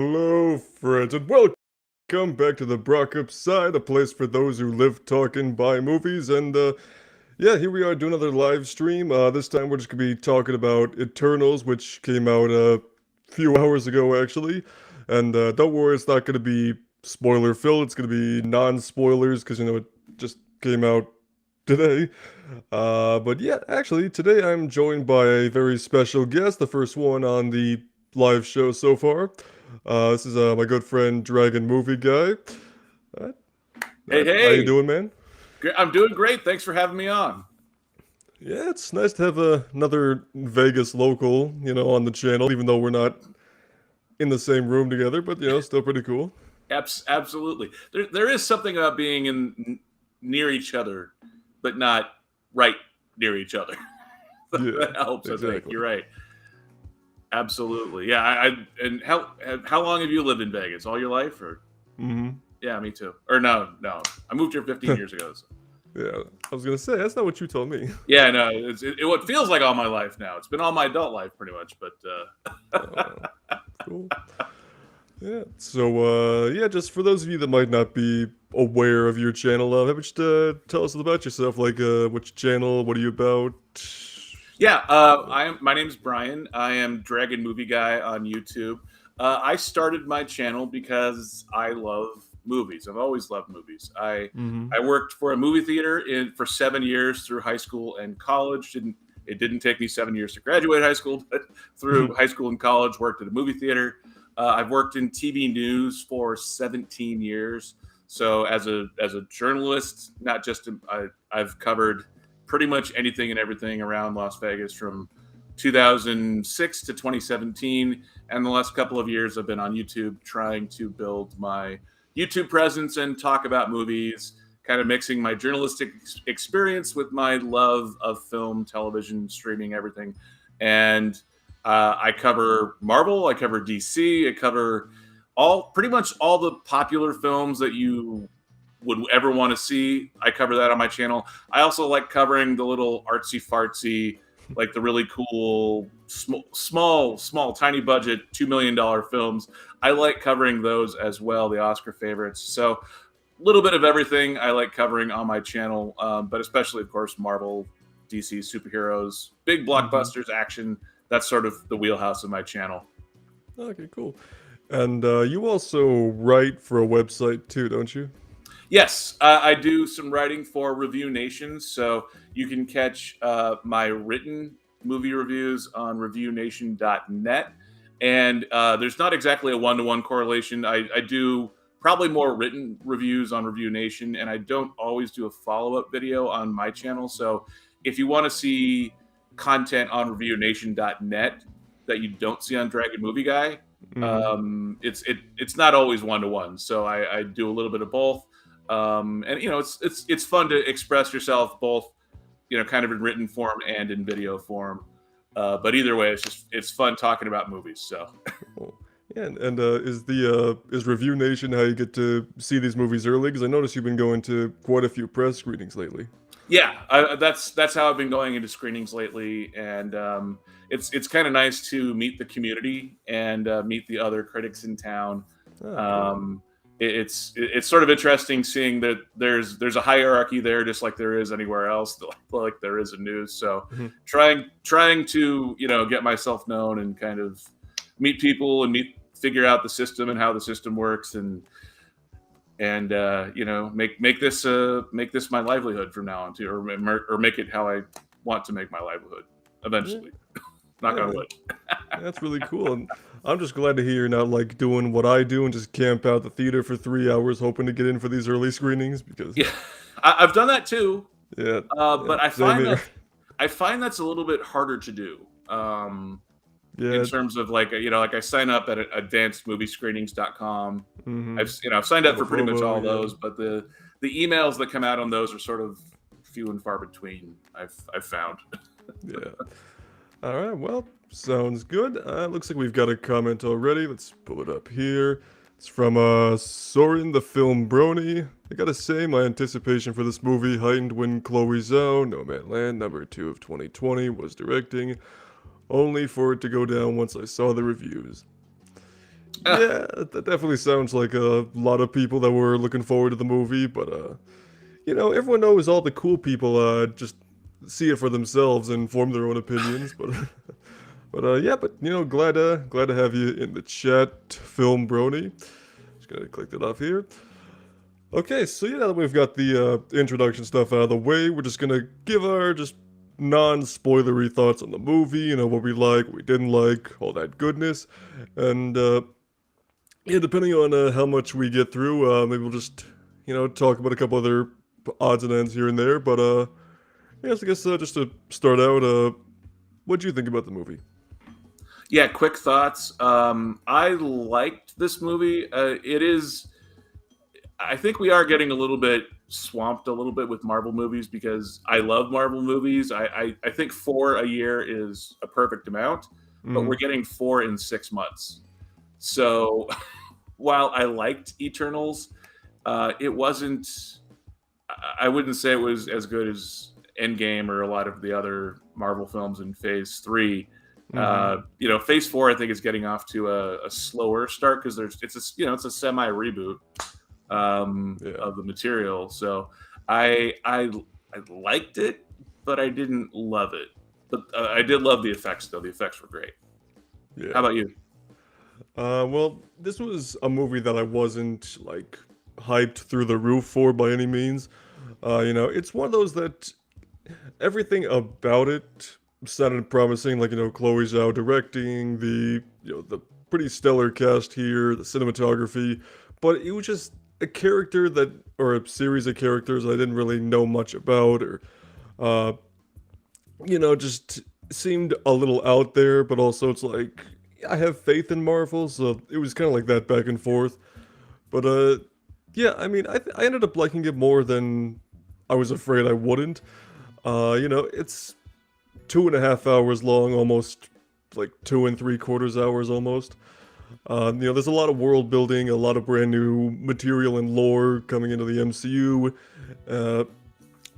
Hello, friends, and welcome back to the Brockopp side, a place for those who live, talk, and buy movies. And yeah, here we are doing another live stream. This time we're just gonna be talking about Eternals, which came out a few hours ago, actually. And don't worry, it's not gonna be spoiler filled. It's gonna be non-spoilers because it just came out today. But yeah, actually, today I'm joined by a very special guest, the first one on the live show so far. This is my good friend Dragon Movie Guy. Uh, Hey, how you hey, doing, man? I'm doing great. Thanks for having me on. Yeah, it's nice to have another Vegas local, on the channel, even though we're not in the same room together, but still pretty cool. Absolutely. There is something about being near each other, but not right near each other. Yeah, That helps, I think. exactly. You're right. Absolutely. Yeah. And how long have you lived in Vegas? All your life, or Mm-hmm. yeah, me too. Or no. I moved here 15 years ago. So. Yeah, I was gonna say that's not what you told me. Yeah, no. What feels like all my life now. It's been all my adult life, pretty much. But Oh, cool. Yeah. So, yeah, just for those of you that might not be aware of your channel, how about you tell us about yourself? Like, which channel? What are you about? yeah, my name's Brian. I am Dragon Movie Guy on YouTube. I started my channel because I love movies. I've always loved movies. I Mm-hmm. I worked for a movie theater for 7 years through high school and college. It didn't take me 7 years to graduate high school, but through high school and college, worked at a movie theater. I've worked in TV news for 17 years. So as a journalist, not just I've covered pretty much anything and everything around Las Vegas from 2006 to 2017. And the last couple of years, I've been on YouTube trying to build my YouTube presence and talk about movies, kind of mixing my journalistic experience with my love of film, television, streaming, everything. And I cover Marvel, I cover DC, I cover pretty much all the popular films that you would ever want to see. I cover that on my channel. I also like covering the little artsy fartsy, like the really cool, small, tiny budget, $2 million films. I like covering those as well, the Oscar favorites. So, a little bit of everything I like covering on my channel, but especially, of course, Marvel, DC, superheroes, big Mm-hmm. blockbusters, action. That's sort of the wheelhouse of my channel. Okay, cool. And you also write for a website too, don't you? Yes, I do some writing for Review Nation, so you can catch my written movie reviews on reviewNation.net. And there's not exactly a one-to-one correlation. I do probably more written reviews on Review Nation, and I don't always do a follow-up video on my channel. So if you want to see content on reviewNation.net that you don't see on Dragon Movie Guy, Mm-hmm. it's not always one-to-one. So I do a little bit of both. And it's fun to express yourself both, kind of in written form and in video form. But either way, it's fun talking about movies. So Cool. Yeah, and is Review Nation how you get to see these movies early? Because I noticed you've been going to quite a few press screenings lately. yeah, that's how I've been going into screenings lately, and it's kind of nice to meet the community and meet the other critics in town. Ah, cool. Um, it's sort of interesting seeing that there's a hierarchy there, just like there is anywhere else, like there is in news. So trying to get myself known and kind of meet people and figure out the system and how the system works and make this my livelihood from now on too, or make it how I want to make my livelihood Yeah, eventually. Knock yeah, on man. wood. That's really cool. And I'm just glad to hear you're not like doing what I do and just camp out the theater for 3 hours hoping to get in for these early screenings because, Yeah, I've done that too, yeah, yeah, but I same find here. that I find that's a little bit harder to do. In Yeah, terms of like like I sign up at advancedmoviescreenings.com. mm-hmm. I've signed up Got a for pretty much FOMO, all yeah, those, but the emails that come out on those are sort of few and far between. I've found. yeah. All right, well, sounds good. Looks like we've got a comment already. Let's pull it up here. It's from Soren the Film Brony. I gotta say, my anticipation for this movie heightened when Chloe Zhao, Nomadland, number 2 of 2020, was directing, only for it to go down once I saw the reviews. Yeah, that definitely sounds like a lot of people that were looking forward to the movie, but everyone knows all the cool people just see it for themselves and form their own opinions, but yeah, but glad to have you in the chat, Film Brony. Just gonna click that off here. Okay, so yeah, now that we've got the introduction stuff out of the way, we're just gonna give our just non-spoilery thoughts on the movie, what we like, what we didn't like, all that goodness. And yeah, depending on how much we get through, maybe we'll just, talk about a couple other odds and ends here and there. But yes, I guess just to start out, what do you think about the movie? Yeah, quick thoughts. I liked this movie. It is. I think we are getting a little bit swamped a little bit with Marvel movies because I love Marvel movies. I think 4 a year is a perfect amount, but Mm-hmm. we're getting 4 in 6 months. So while I liked Eternals, it wasn't. I wouldn't say it was as good as Endgame or a lot of the other Marvel films in Phase 3. Mm-hmm. Phase 4 I think is getting off to a slower start because it's a semi reboot Yeah. of the material. So I liked it, but I didn't love it. But I did love the effects, though. The effects were great. How Yeah. about you? Well, this was a movie that I wasn't like hyped through the roof for by any means. It's one of those that everything about it sounded promising, like Chloe Zhao directing, the pretty stellar cast here, the cinematography, but it was just a character that or a series of characters I didn't really know much about, or uh, just seemed a little out there, but also it's like I have faith in Marvel, so it was kind of like that back and forth. But yeah, I mean, I ended up liking it more than I was afraid I wouldn't. It's 2.5 hours long, almost like 2 and 3/4 hours almost. There's a lot of world building, a lot of brand new material and lore coming into the MCU, uh,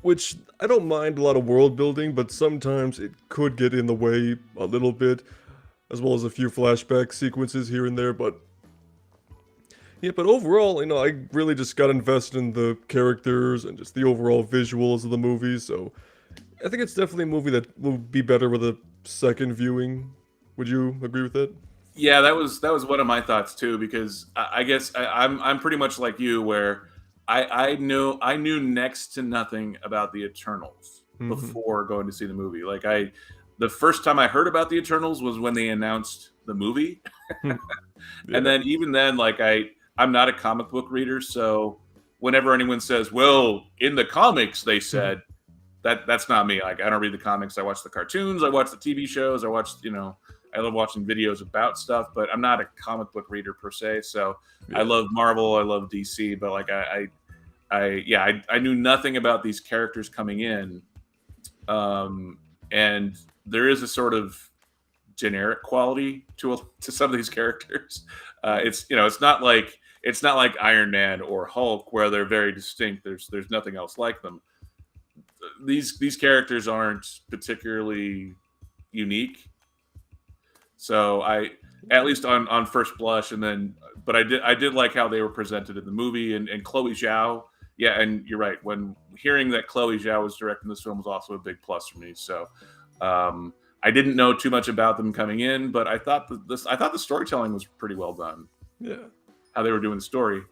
which I don't mind a lot of world building, but sometimes it could get in the way a little bit, as well as a few flashback sequences here and there. But yeah, but overall, I really just got invested in the characters and just the overall visuals of the movie. So I think it's definitely a movie that will be better with a second viewing. Would you agree with that? Yeah, that was one of my thoughts too, because I guess I'm pretty much like you, where I knew next to nothing about the Eternals Mm-hmm. before going to see the movie. The first time I heard about the Eternals was when they announced the movie, and Yeah. then even then, I'm not a comic book reader, so whenever anyone says, "Well, in the comics," they said that's not me. Like, I don't read the comics. I watch the cartoons. I watch the TV shows. I love watching videos about stuff, but I'm not a comic book reader per se. So I Yeah. love Marvel. I love DC, but I knew nothing about these characters coming in, and there is a sort of generic quality to some of these characters. It's not like Iron Man or Hulk where they're very distinct. There's nothing else like them. These characters aren't particularly unique. So at least on first blush, and then, but I did like how they were presented in the movie, and Chloe Zhao. Yeah, and you're right. When hearing that Chloe Zhao was directing this film was also a big plus for me. So I didn't know too much about them coming in, but I thought the storytelling was pretty well done. Yeah. How they were doing the story.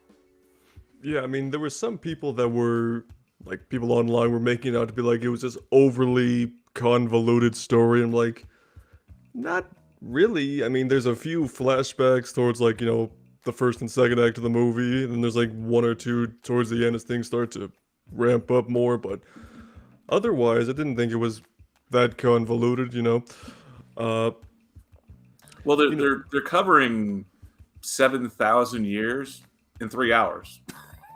Yeah. I mean, there were some people that were like people online were making it out to be like it was this overly convoluted story. I'm like, not really. I mean, there's a few flashbacks towards like the first and second act of the movie, and then there's like one or two towards the end as things start to ramp up more. But otherwise, I didn't think it was that convoluted. Uh, Well, they're you know, they're, they're covering 7,000 years in 3 hours.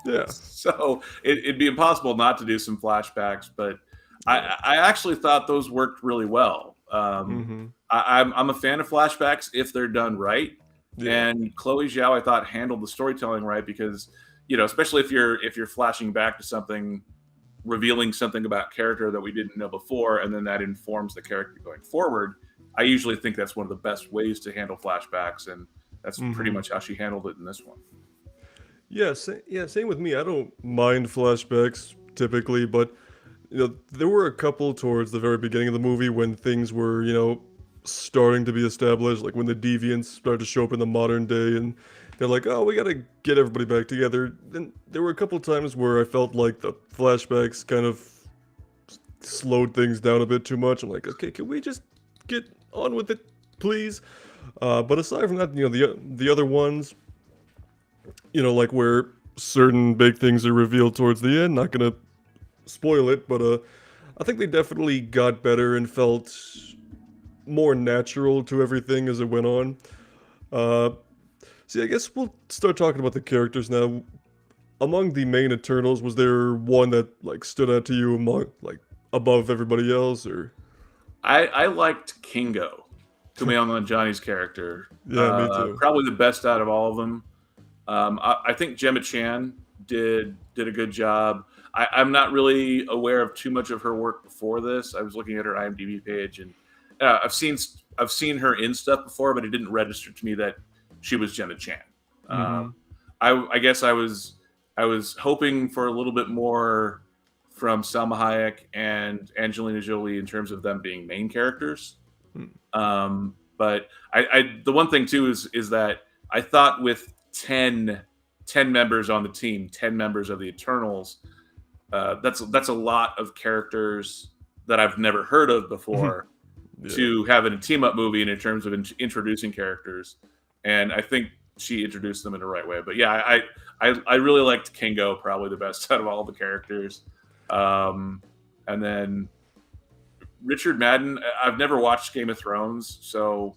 yeah, So it'd be impossible not to do some flashbacks, but yeah, I actually thought those worked really well. mm-hmm, I'm a fan of flashbacks if they're done right, yeah, and Chloe Zhao I thought handled the storytelling right because especially if you're flashing back to something, revealing something about character that we didn't know before, and then that informs the character going forward. I usually think that's one of the best ways to handle flashbacks, and that's pretty Mm-hmm. much how she handled it in this one. Yeah, same with me. I don't mind flashbacks typically, but there were a couple towards the very beginning of the movie when things were, starting to be established, like when the deviants started to show up in the modern day, and they're like, "Oh, we gotta get everybody back together." Then there were a couple times where I felt like the flashbacks kind of slowed things down a bit too much. I'm like, okay, can we just get on with it, please? But aside from that, the other ones, like where certain big things are revealed towards the end. Not gonna spoil it, but I think they definitely got better and felt more natural to everything as it went on. Uh, See, I guess we'll start talking about the characters now. Among the main Eternals, was there one that like stood out to you among like above everybody else, or? I liked Kingo, Kumail Nanjiani's character. Yeah, me too. Probably the best out of all of them. I think Gemma Chan did a good job. I'm not really aware of too much of her work before this. I was looking at her IMDb page, and I've seen her in stuff before, but it didn't register to me that she was Gemma Chan. Mm-hmm. I guess I was hoping for a little bit more from Salma Hayek and Angelina Jolie in terms of them being main characters. But the one thing too is that I thought with 10 members on the team, 10 members of the Eternals, that's a lot of characters that I've never heard of before Yeah. to have in a team up movie and in terms of introducing characters. And I think she introduced them in the right way. But yeah, I really liked Kingo, probably the best out of all the characters. And then Richard Madden, I've never watched Game of Thrones, so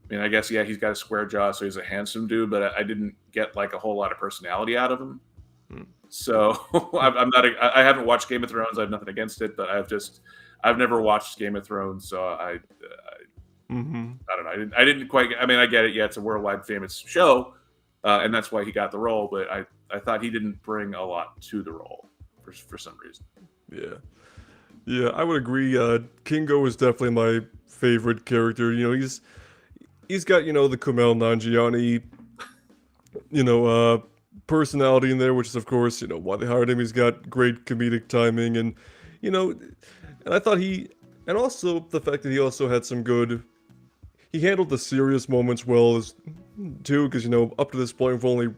I mean, I guess yeah, he's got a square jaw, so he's a handsome dude, but I didn't get like a whole lot of personality out of him. So I haven't watched Game of Thrones. I have nothing against it, but I've never watched Game of Thrones, so I don't know. I didn't quite. I mean, I get it. Yeah, it's a worldwide famous show, and that's why he got the role. But I thought he didn't bring a lot to the role for some reason. Yeah, I would agree. Kingo is definitely my favorite character. He's got the Kumail Nanjiani personality in there, which is of course why they hired him. He's got great comedic timing, and and I thought and also the fact that he also had some good. He handled the serious moments well as too, because up to this point we've only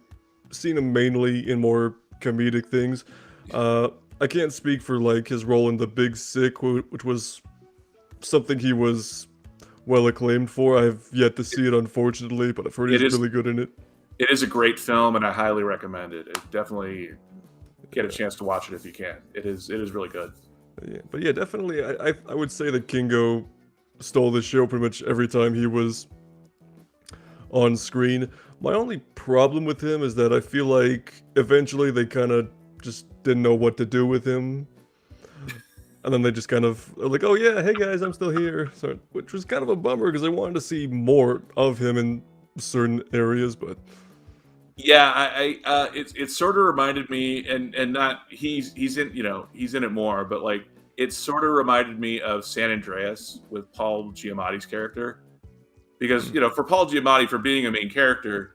seen him mainly in more comedic things. I can't speak for like his role in The Big Sick, which was something he was well acclaimed for. I have yet to see it, unfortunately, but I've heard he's really good in it. It is a great film, and I highly recommend it. Definitely get a chance to watch it if you can. It is really good. Yeah, but yeah, definitely, I would say that Kingo stole the show pretty much every time he was on screen. My only problem with him is that I feel like eventually they kind of just didn't know what to do with him. And then they just kind of are like, oh yeah, hey guys, I'm still here. So, which was kind of a bummer because I wanted to see more of him in certain areas, but... Yeah, it sort of reminded me, and not he's in it more, but like it sort of reminded me of San Andreas with Paul Giamatti's character, because for Paul Giamatti, for being a main character,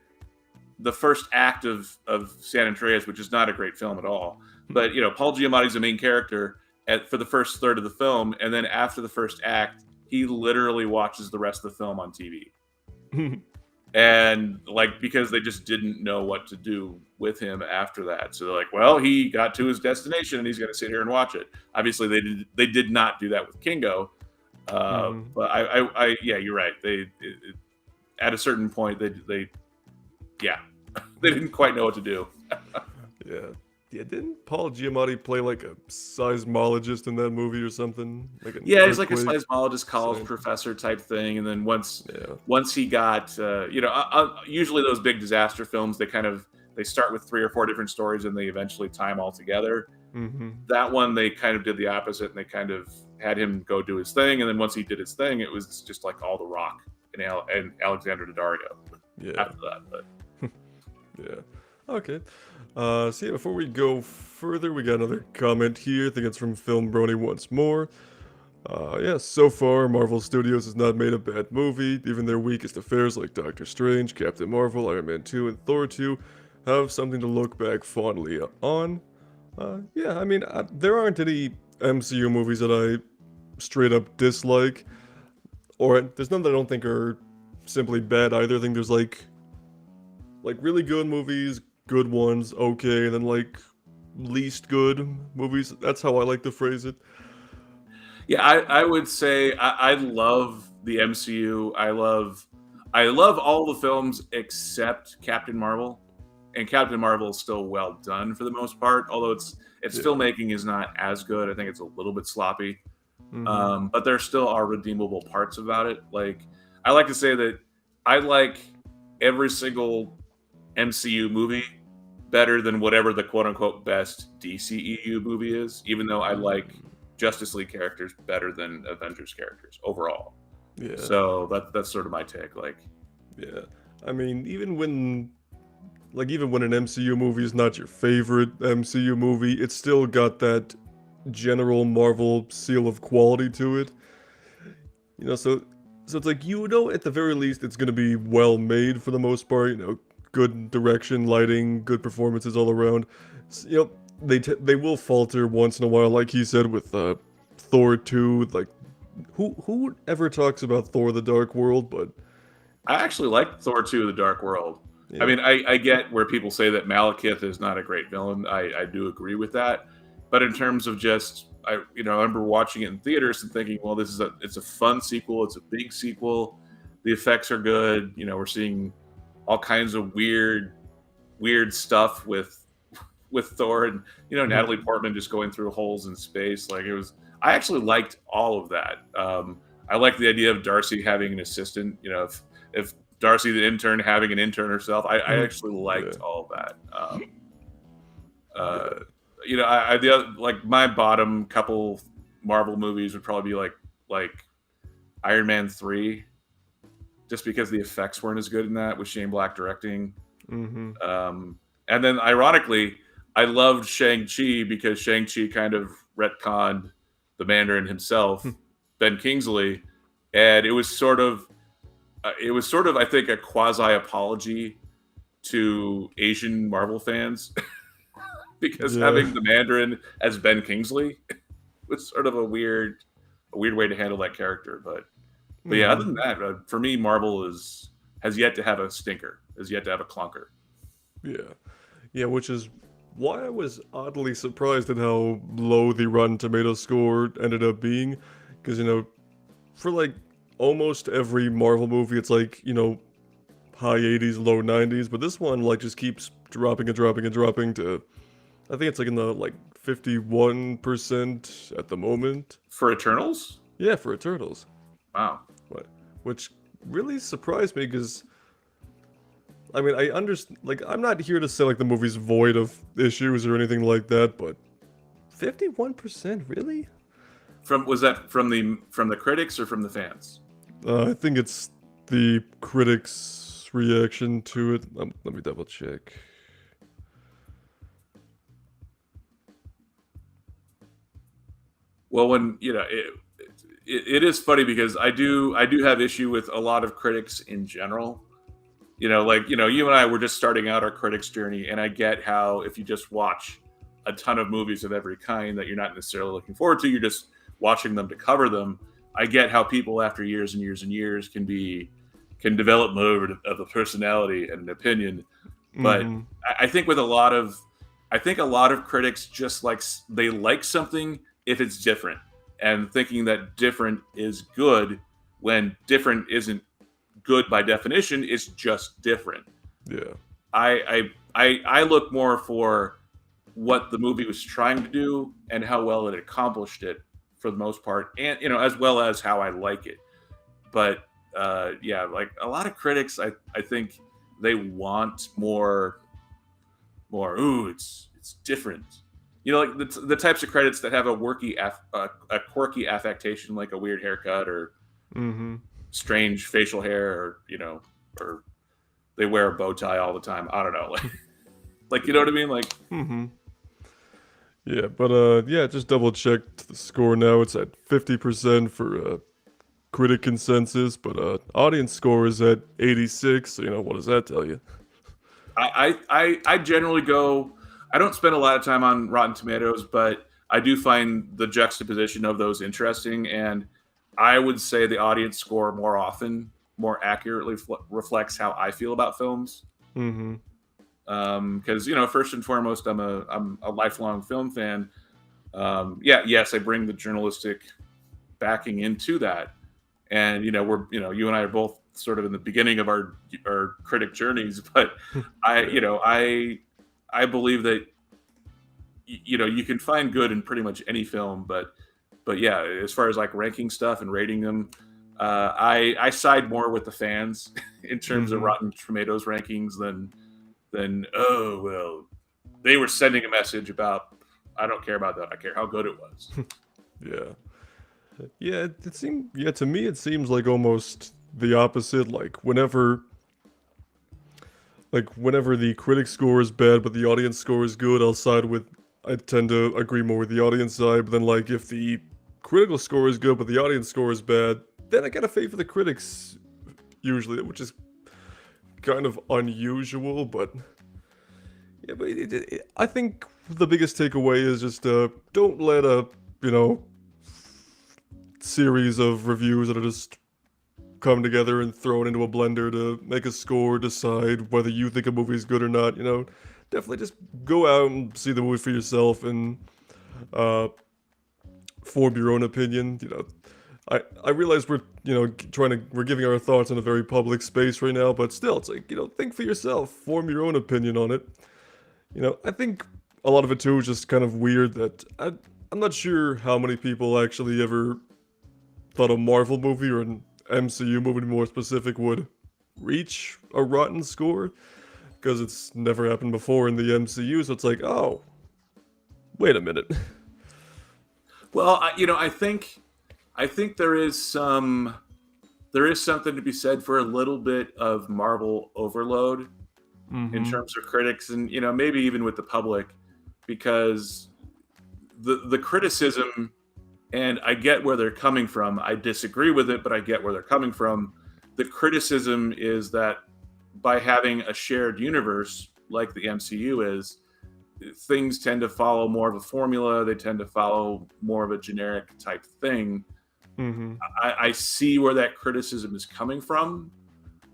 the first act of San Andreas, which is not a great film at all, but Paul Giamatti's a main character for the first third of the film, and then after the first act, he literally watches the rest of the film on TV. And like, because they just didn't know what to do with him after that, so they're like, well, he got to his destination and he's going to sit here and watch it. Obviously they did not do that with Kingo, but I yeah, you're right, at a certain point they didn't quite know what to do. Yeah, didn't Paul Giamatti play like a seismologist in that movie or something? He's like a seismologist, college professor type thing. And then once he got, usually those big disaster films, they start with 3 or 4 different stories and they eventually tie them all together. That one, they kind of did the opposite, and they kind of had him go do his thing. And then once he did his thing, it was just like all The Rock and Alexander Daddario after that. But Okay. So yeah, before we go further, we got another comment here. I think it's from Film Brony once more. Yeah, so far, Marvel Studios has not made a bad movie. Even their weakest affairs like Doctor Strange, Captain Marvel, Iron Man 2, and Thor 2 have something to look back fondly on. Yeah, I mean, there aren't any MCU movies that I straight up dislike, or there's none that I don't think are simply bad either. I think there's like really good movies, good ones, okay, and then like least good movies. That's how I like to phrase it. Yeah, I would say I love the MCU. I love all the films except Captain Marvel, and Captain Marvel is still well done for the most part. Although its Yeah. filmmaking is not as good. I think it's a little bit sloppy. Mm-hmm. But there still are redeemable parts about it. Like I like to say that I like every single MCU movie better than whatever the quote unquote best DCEU movie is, even though I like Justice League characters better than Avengers characters overall. Yeah. So that's sort of my take. Like, Yeah. I mean, even when an MCU movie is not your favorite MCU movie, it's still got that general Marvel seal of quality to it. So it's like at the very least it's gonna be well made for the most part. Good direction, lighting, good performances all around. They will falter once in a while, like he said with Thor 2. Like, who ever talks about Thor: The Dark World? But I actually like Thor 2: The Dark World. I yeah. mean, I get where people say that Malekith is not a great villain. I do agree with that. But in terms of just, I remember watching it in theaters and thinking, well, it's a fun sequel. It's a big sequel. The effects are good. We're seeing all kinds of weird stuff with Thor and Natalie Portman just going through holes in space. Like it was. I actually liked all of that. I like the idea of Darcy having an assistant. If Darcy the intern having an intern herself, I actually liked Yeah. all of that. Uh, Yeah. like my bottom couple Marvel movies would probably be like Iron Man 3, just because the effects weren't as good in that with Shane Black directing. Mm-hmm. And then ironically, I loved Shang-Chi because Shang-Chi kind of retconned the Mandarin himself, Ben Kingsley, and it was sort of I think a quasi apology to Asian Marvel fans because Yeah. having the Mandarin as Ben Kingsley was sort of a weird way to handle that character. But yeah, other Mm-hmm. than that, for me, Marvel has yet to have a stinker, has yet to have a clunker. Yeah. Yeah, which is why I was oddly surprised at how low the Rotten Tomato score ended up being. Because, for like almost every Marvel movie, it's like, high 80s, low 90s. But this one, like, just keeps dropping and dropping and dropping to, I think it's like in the, like, 51% at the moment. For Eternals, Yeah, for Eternals. wow. What? Which really surprised me because I mean, I understand. Like, I'm not here to say like the movie's void of issues or anything like that, but 51%, really? Was that from the critics or from the fans? I think it's the critics' reaction to it. Let me double check. Well, when it is funny because I do have issue with a lot of critics in general. Like you and I were just starting out our critics journey, and I get how if you just watch a ton of movies of every kind that you're not necessarily looking forward to, you're just watching them to cover them. I get how people after years and years and years can develop more of a personality and an opinion. But Mm-hmm. I think with a lot of critics just they like something if it's different, and thinking that different is good when different isn't good by definition. It's just different. Yeah. I look more for what the movie was trying to do and how well it accomplished it for the most part, and as well as how I like it. But yeah, like a lot of critics, I think they want more. Ooh, it's different. Like the types of credits that have a quirky affectation, like a weird haircut or Mm-hmm. strange facial hair, or they wear a bow tie all the time. I don't know, like you know what I mean? Like, Mm-hmm. Yeah, but yeah, just double checked the score now. It's at 50% for critic consensus, but audience score is at 86. So, what does that tell you? I generally go. I don't spend a lot of time on Rotten Tomatoes, but I do find the juxtaposition of those interesting, and I would say the audience score more often, more accurately reflects how I feel about films. Mm-hmm. Because first and foremost, I'm a lifelong film fan. Yeah, yes, I bring the journalistic backing into that, and we're you and I are both sort of in the beginning of our critic journeys, but I Yeah. you know I believe that you can find good in pretty much any film, but yeah, as far as like ranking stuff and rating them, I side more with the fans in terms of Mm-hmm. Rotten Tomatoes rankings than oh well, they were sending a message about, I don't care about that, I care how good it was. Yeah. Yeah, it seemed, yeah, to me it seems like almost the opposite. Like whenever the critic score is bad but the audience score is good, I tend to agree more with the audience side. But then like if the critical score is good but the audience score is bad, then I gotta favor the critics usually, which is kind of unusual. But yeah, but I think the biggest takeaway is just don't let a you know series of reviews that are just come together and thrown into a blender to make a score, decide whether you think a movie is good or not. Definitely just go out and see the movie for yourself and uh, form your own opinion. I realize we're giving our thoughts in a very public space right now, but still, it's like think for yourself, form your own opinion on it. I think a lot of it too is just kind of weird that I'm not sure how many people actually ever thought a Marvel movie or an MCU movie, to be more specific, would reach a rotten score because it's never happened before in the MCU. So it's like, oh, wait a minute. Well, I think there is something to be said for a little bit of Marvel overload in Mm-hmm. terms of critics, and maybe even with the public, because the criticism, and I get where they're coming from. I disagree with it, but I get where they're coming from. The criticism is that by having a shared universe like the MCU is, things tend to follow more of a formula. They tend to follow more of a generic type thing. Mm-hmm. I see where that criticism is coming from.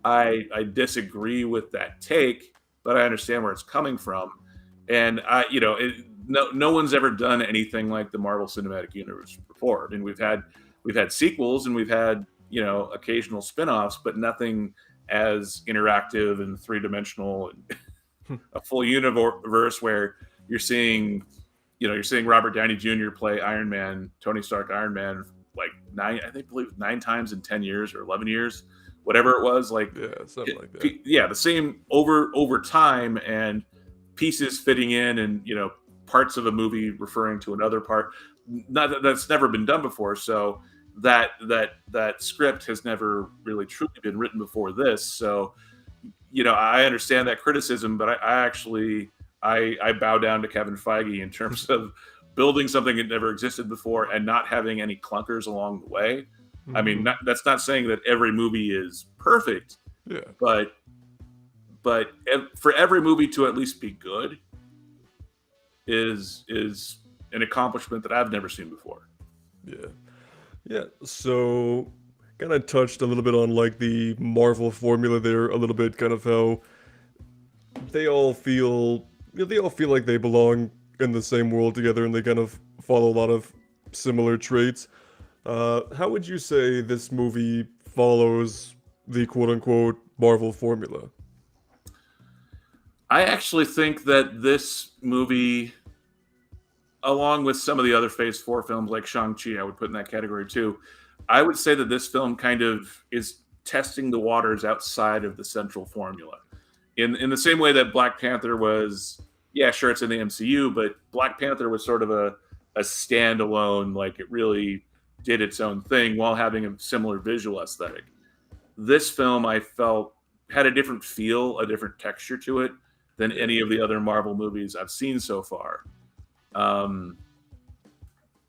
I disagree with that take, but I understand where it's coming from. And no one's ever done anything like the Marvel Cinematic Universe before. I mean, we've had sequels and we've had occasional spin-offs, but nothing as interactive and three-dimensional and a full universe where you're seeing you're seeing Robert Downey Jr. play Iron Man, Tony Stark Iron Man, like believe 9 times in 10 years or 11 years, whatever it was. Like, Yeah, something like that. yeah, the same over time, and pieces fitting in, and parts of a movie referring to another part. Not that's never been done before. So that script has never really truly been written before this. So I understand that criticism, but I actually I bow down to Kevin Feige in terms of building something that never existed before and not having any clunkers along the way. I mean, Mm-hmm. that's not saying that every movie is perfect, Yeah. but for every movie to at least be good is an accomplishment that I've never seen before. Yeah. Yeah. So kind of touched a little bit on like the Marvel formula there, a little bit, kind of how they all feel like they belong in the same world together, and they kind of follow a lot of similar traits. How would you say this movie follows the quote unquote Marvel formula? I actually think that this movie, along with some of the other Phase 4 films like Shang-Chi, I would put in that category too. I would say that this film kind of is testing the waters outside of the central formula. In the same way that Black Panther was, yeah, sure, it's in the MCU, but Black Panther was sort of a standalone, like it really did its own thing while having a similar visual aesthetic. This film, I felt, had a different feel, a different texture to it than Yeah. any of the other Marvel movies I've seen so far. Um,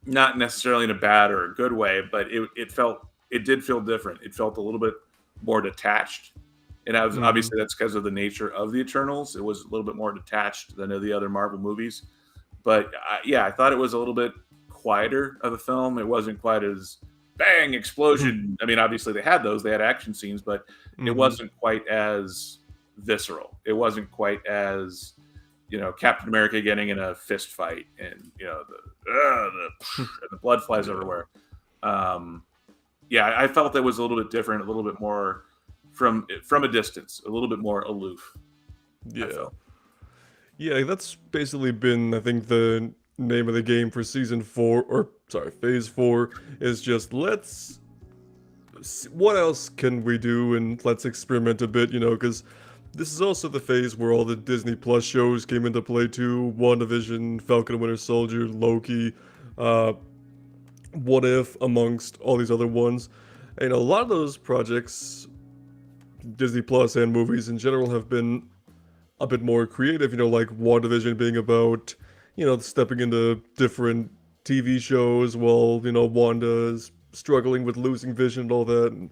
Not necessarily in a bad or a good way, but it did feel different. It felt a little bit more detached, and I was Mhm. obviously that's because of the nature of the Eternals. It was a little bit more detached than the other Marvel movies. But yeah, I thought it was a little bit quieter of a film. It wasn't quite as bang explosion. I mean, obviously they had those, they had action scenes, but it Mhm. wasn't quite as visceral. It wasn't quite as Captain America getting in a fist fight and and the blood flies Yeah. everywhere. Um, yeah, I felt that was a little bit different, a little bit more from a distance, a little bit more aloof. I Yeah. felt. Yeah, that's basically been, I think, the name of the game for season 4, or sorry, phase 4, is just what else can we do and let's experiment a bit, because this is also the phase where all the Disney Plus shows came into play too. WandaVision, Falcon and Winter Soldier, Loki, uh, What If, amongst all these other ones. And a lot of those projects, Disney Plus and movies in general, have been a bit more creative, like WandaVision being about, stepping into different TV shows while, Wanda is struggling with losing vision and all that. And,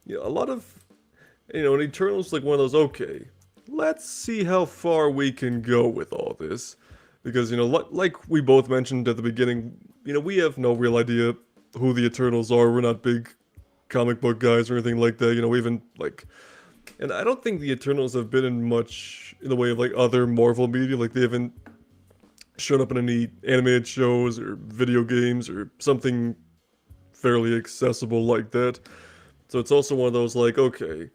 a lot of, and Eternals like one of those, okay, let's see how far we can go with all this. Because, like we both mentioned at the beginning, we have no real idea who the Eternals are. We're not big comic book guys or anything like that. We even, like, and I don't think the Eternals have been in much in the way of like other Marvel media. Like they haven't shown up in any animated shows or video games or something fairly accessible like that. So it's also one of those like, okay,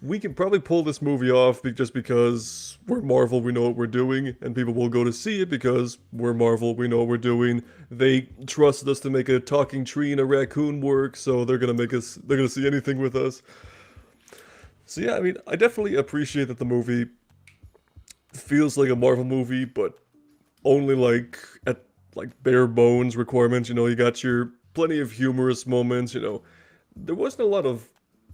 we can probably pull this movie off just because we're Marvel, we know what we're doing, and people will go to see it because we're Marvel, we know what we're doing. They trusted us to make a talking tree and a raccoon work, so they're gonna see anything with us. So yeah, I mean, I definitely appreciate that the movie feels like a Marvel movie, but only like at like bare bones requirements. You got your plenty of humorous moments. There wasn't a lot of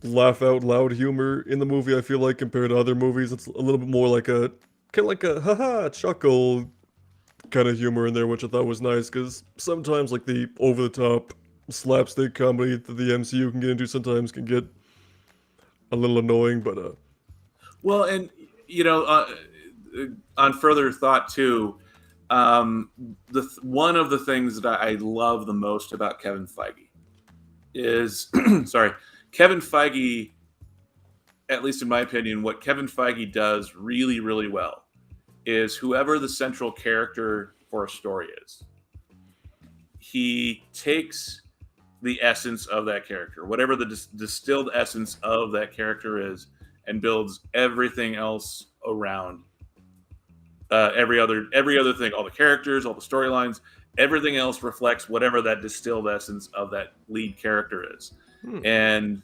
laugh out loud humor in the movie. I feel like compared to other movies, it's a little bit more like a kind of like a haha chuckle kind of humor in there, which I thought was nice because sometimes like the over the top slapstick comedy that the MCU can get into sometimes can get a little annoying. But Well, and you know, on further thought too, one of the things that I love the most about Kevin Feige is, sorry, Kevin Feige. At least in my opinion, what Kevin Feige does really, really well is whoever the central character for a story is, he takes the essence of that character, whatever the distilled essence of that character is, and builds everything else around every other thing, all the characters, all the storylines, everything else reflects whatever that distilled essence of that lead character is. hmm, And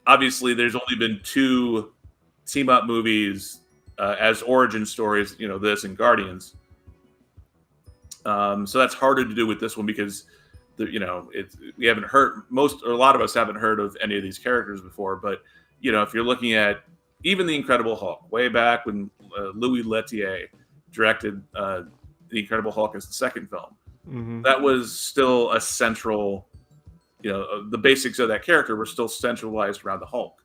obviously, there's only been two team up movies as origin stories, this and Guardians. So that's harder to do with this one because we haven't heard most or a lot of us haven't heard of any of these characters before. But if you're looking at even the Incredible Hulk, way back when Louis Leterrier directed the Incredible Hulk as the second film, mm-hmm, that was still a central. The basics of that character were still centralized around the Hulk.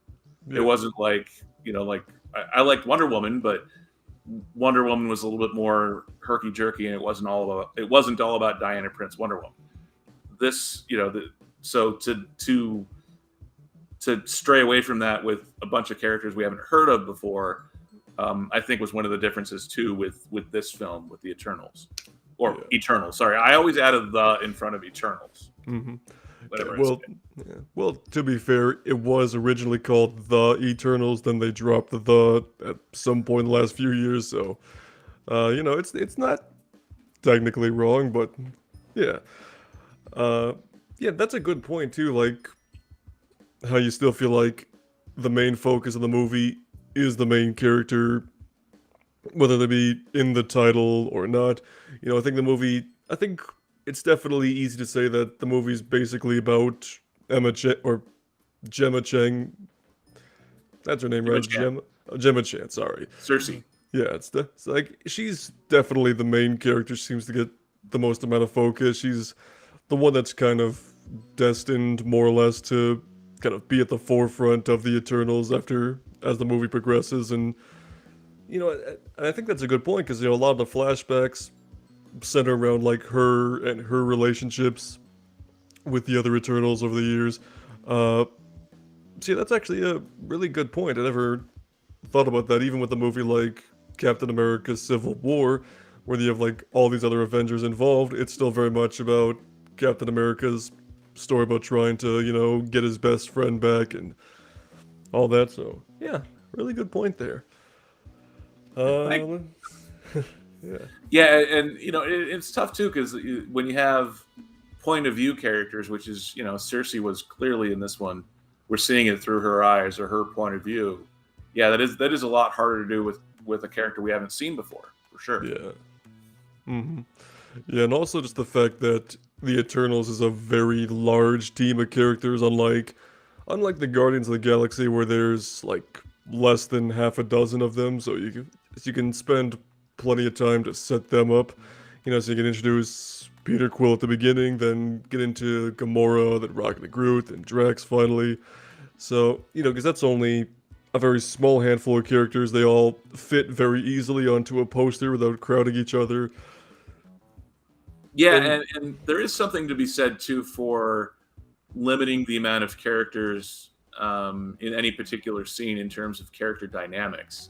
It yeah, wasn't like like I liked Wonder Woman, but Wonder Woman was a little bit more herky jerky, and it wasn't all about Diana Prince Wonder Woman. This, so to stray away from that with a bunch of characters we haven't heard of before, I think was one of the differences too with this film with the Eternals or yeah. Eternals. Sorry, I always added the in front of Eternals. Mm-hmm. Yeah, Whatever I say. well, to be fair, it was originally called The Eternals. Then they dropped the at some point in the last few years. So, it's not technically wrong, but yeah, uh, yeah, that's a good point too. Like how you still feel like the main focus of the movie is the main character, whether they be in the title or not. I think I think it's definitely easy to say that the movie's basically about or Gemma Chang. That's her name, Gemma right? Chan, Gemma Chan. Sorry. Cersei. Yeah, it's like she's definitely the main character. She seems to get the most amount of focus. She's the one that's kind of destined more or less to kind of be at the forefront of the Eternals after as the movie progresses. And I think that's a good point because a lot of the flashbacks center around like her and her relationships with the other Eternals over the years. Uh, See, that's actually a really good point. I never thought about that, even with a movie like Captain America Civil War, where you have like all these other Avengers involved. It's still very much about Captain America's story about trying to, get his best friend back and all that. So, yeah, really good point there. Thank Uh, yeah. Yeah, and it's tough too because when you have point of view characters, which is Cersei was clearly in this one, we're seeing it through her eyes or her point of view. Yeah, that is a lot harder to do with a character we haven't seen before, for sure. Yeah. hmm Yeah, and also just the fact that the Eternals is a very large team of characters, unlike the Guardians of the Galaxy, where there's like less than half a dozen of them, so you can spend plenty of time to set them up. So you can introduce Peter Quill at the beginning, then get into Gamora, then Rocket and Groot, and Drax finally. So because that's only a very small handful of characters, they all fit very easily onto a poster without crowding each other. Yeah, And and there is something to be said too for limiting the amount of characters in any particular scene in terms of character dynamics.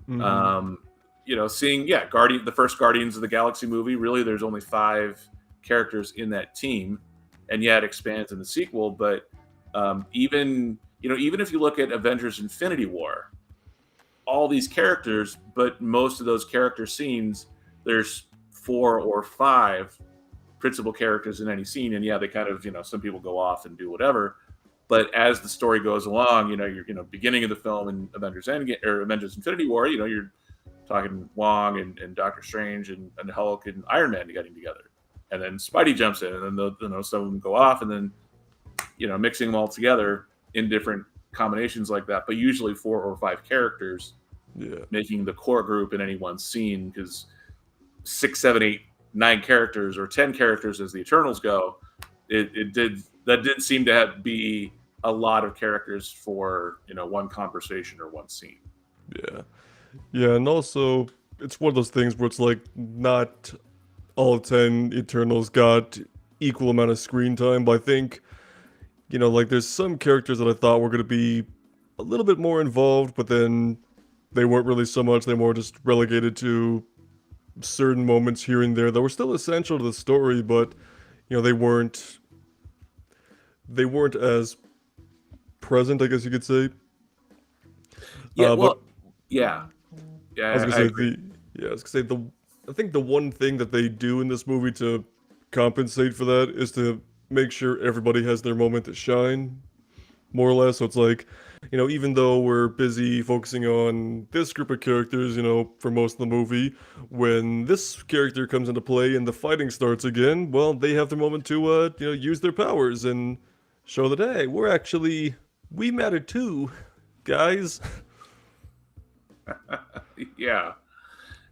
mhm, Um, seeing the first Guardians of the Galaxy movie, really there's only 5 characters in that team, and it expands in the sequel. But even if you look at Avengers: Infinity War, all these characters, but most of those character scenes, there's 4 or 5 principal characters in any scene, and they kind of some people go off and do whatever. But as the story goes along, you're beginning of the film in Avengers Endgame or Avengers Infinity War, you're talking Wong and Doctor Strange and Hulk and Iron Man getting together, and then Spidey jumps in, and then some of them go off, and then mixing them all together in different combinations like that. But usually 4 or 5 characters yeah. making the core group in any one scene, because 6, 7, 8, 9 characters or 10 characters as the Eternals go, it did seem to be a lot of characters for one conversation or one scene. Yeah. Yeah, and also it's one of those things where it's like not all 10 Eternals got equal amount of screen time, but I think, like there's some characters that I thought were going to be a little bit more involved, but then they weren't really so much. They more just relegated to certain moments here and there that were still essential to the story, but they weren't as present, I guess you could say. Yeah, But well, yeah, I was yeah, gonna I say agree. I think the one thing that they do in this movie to compensate for that is to make sure everybody has their moment to shine, more or less. So it's like, even though we're busy focusing on this group of characters, for most of the movie, when this character comes into play and the fighting starts again, well, they have their moment to, use their powers and show that, hey, we matter too, guys. Yeah,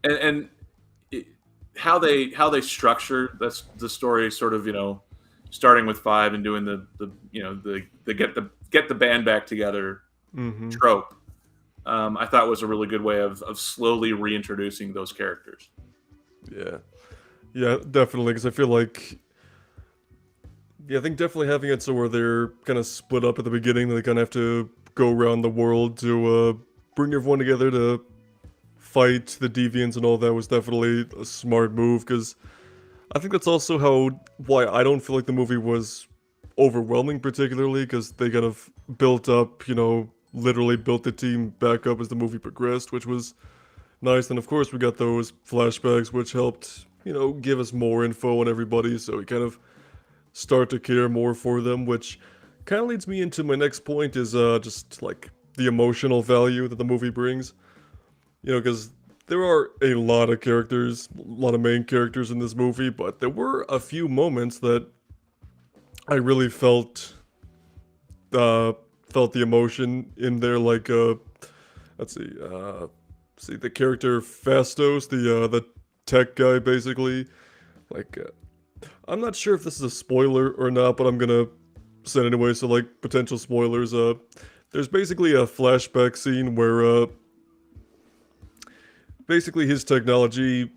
and it, how they structure that's the story, sort of starting with 5 and doing the get the band back together Mm-hmm. trope. I thought was a really good way of slowly reintroducing those characters. Yeah. Yeah, definitely, because I feel like, yeah, I think definitely having it so where they're kind of split up at the beginning, they kind of have to go around the world to bring everyone together to fight the deviants and all that was definitely a smart move, because I think that's also why I don't feel like the movie was overwhelming particularly, because they kind of built up, literally built the team back up as the movie progressed, which was nice. And of course, we got those flashbacks, which helped, give us more info on everybody, so we kind of start to care more for them, which kind of leads me into my next point is just like the emotional value that the movie brings. Because there are a lot of characters, a lot of main characters in this movie, but there were a few moments that I really uh, felt the emotion in there. Like, let's see, see the character Fastos, the tech guy, basically. Like, I'm not sure if this is a spoiler or not, but I'm gonna say it anyway. So, like, potential spoilers. There's basically a flashback scene where, basically his technology,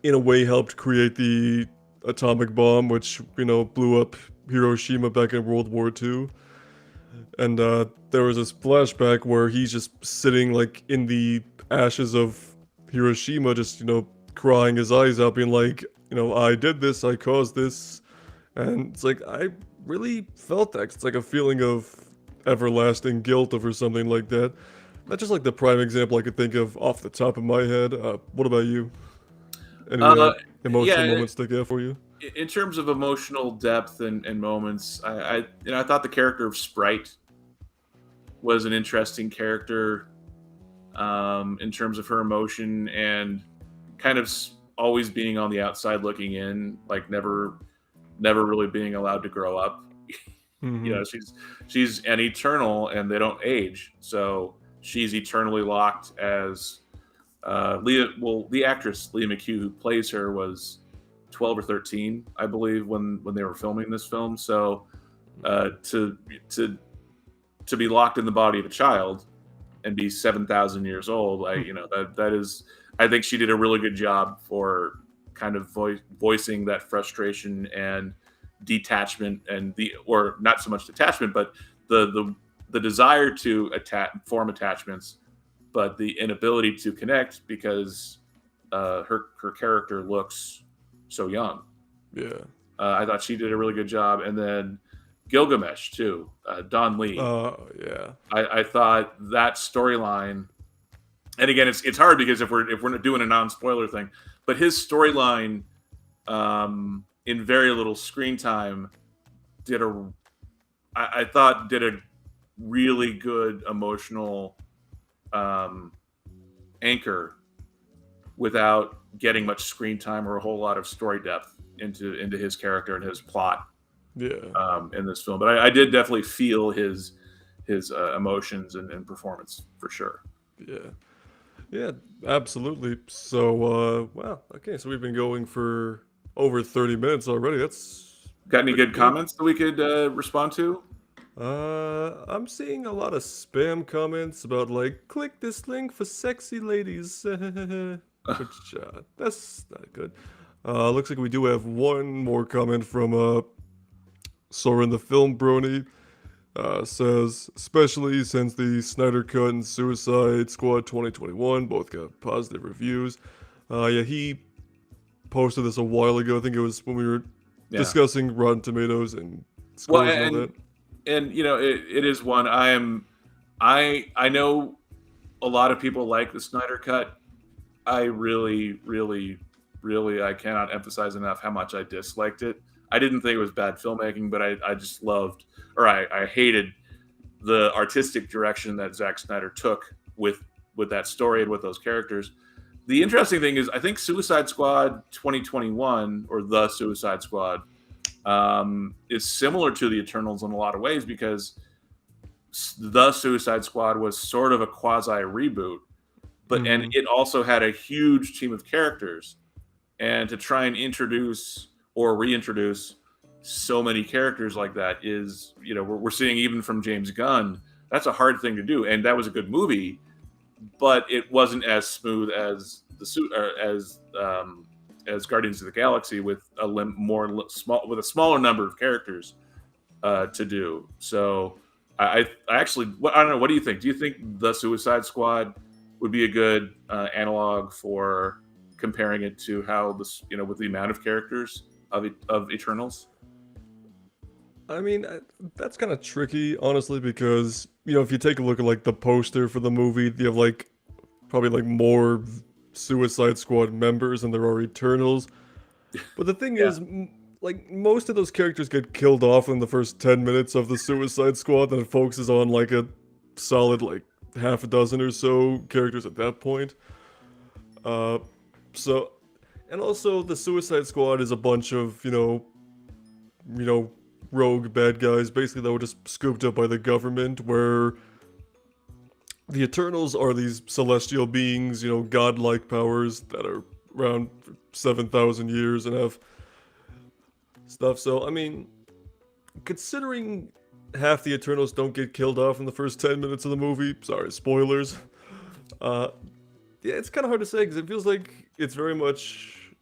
in a way, helped create the atomic bomb, which blew up Hiroshima back in World War II. And there was this flashback where he's just sitting like in the ashes of Hiroshima, just crying his eyes out, being like, I did this, I caused this, and it's like I really felt that. It's like a feeling of everlasting guilt over something like that. That's just like the prime example I could think of off the top of my head. What about you? Any Uh, emotional yeah, moments stick out for you? in terms of emotional depth and moments, I thought the character of Sprite was an interesting character, in terms of her emotion and kind of always being on the outside looking in, like never really being allowed to grow up. Mm-hmm. She's an eternal, and they don't age, so she's eternally locked as Leah. Well, the actress Leah McHugh, who plays her, was 12 or 13, I believe, when they were filming this film. So to to be locked in the body of a child and be 7,000 years old, that is, I think she did a really good job for kind of voicing that frustration and detachment, and or not so much detachment, but the desire to form attachments, but the inability to connect because her character looks so young. Yeah. I thought she did a really good job, and then Gilgamesh too, Don Lee. Yeah. I thought that storyline, and again, it's hard because if we're not doing a non-spoiler thing, but his storyline, in very little screen time, I thought did a really good emotional anchor without getting much screen time or a whole lot of story depth into his character and his plot. Yeah. In this film, but I did definitely feel his emotions and performance for sure. Yeah. Yeah, absolutely. So, wow. Okay, so we've been going for over 30 minutes already. That's Got any pretty good good. comments that we could respond to? I'm seeing a lot of spam comments about like, click this link for sexy ladies. Which, that's not good. Looks like we do have one more comment from, Soren the Film Brony. Says, especially since the Snyder Cut and Suicide Squad 2021 both got positive reviews. Yeah, he posted this a while ago. I think it was when we were Yeah. discussing Rotten Tomatoes and Well, scores and all that. and it is one I know a lot of people like the Snyder Cut. I really, really, really, I cannot emphasize enough how much I disliked it. I didn't think it was bad filmmaking, but I just loved, or I hated the artistic direction that Zack Snyder took with that story and with those characters. The interesting thing is, I think Suicide Squad 2021, or the Suicide Squad, is similar to the Eternals in a lot of ways, because the Suicide Squad was sort of a quasi reboot, but and it also had a huge team of characters, and to try and introduce or reintroduce so many characters like that is, we're seeing even from James Gunn, that's a hard thing to do, and that was a good movie, but it wasn't as smooth as as Guardians of the Galaxy, with with a smaller number of characters to do. So I actually, I don't know. What do you think? Do you think the Suicide Squad would be a good analog for comparing it to how this, with the amount of characters of Eternals? I mean, that's kind of tricky, honestly, because, if you take a look at, like, the poster for the movie, you have, like, probably, like, more Suicide Squad members than there are Eternals. But the thing Yeah. is, like, most of those characters get killed off in the first 10 minutes of the Suicide Squad, then it focuses on, like, a solid, like, half a dozen or so characters at that point. So, and also the Suicide Squad is a bunch of, rogue bad guys, basically, that were just scooped up by the government, where the Eternals are these celestial beings, godlike powers that are around for 7,000 years and have stuff. So, I mean, considering half the Eternals don't get killed off in the first 10 minutes of the movie, sorry, spoilers, uh, yeah, it's kind of hard to say because it feels like it's very much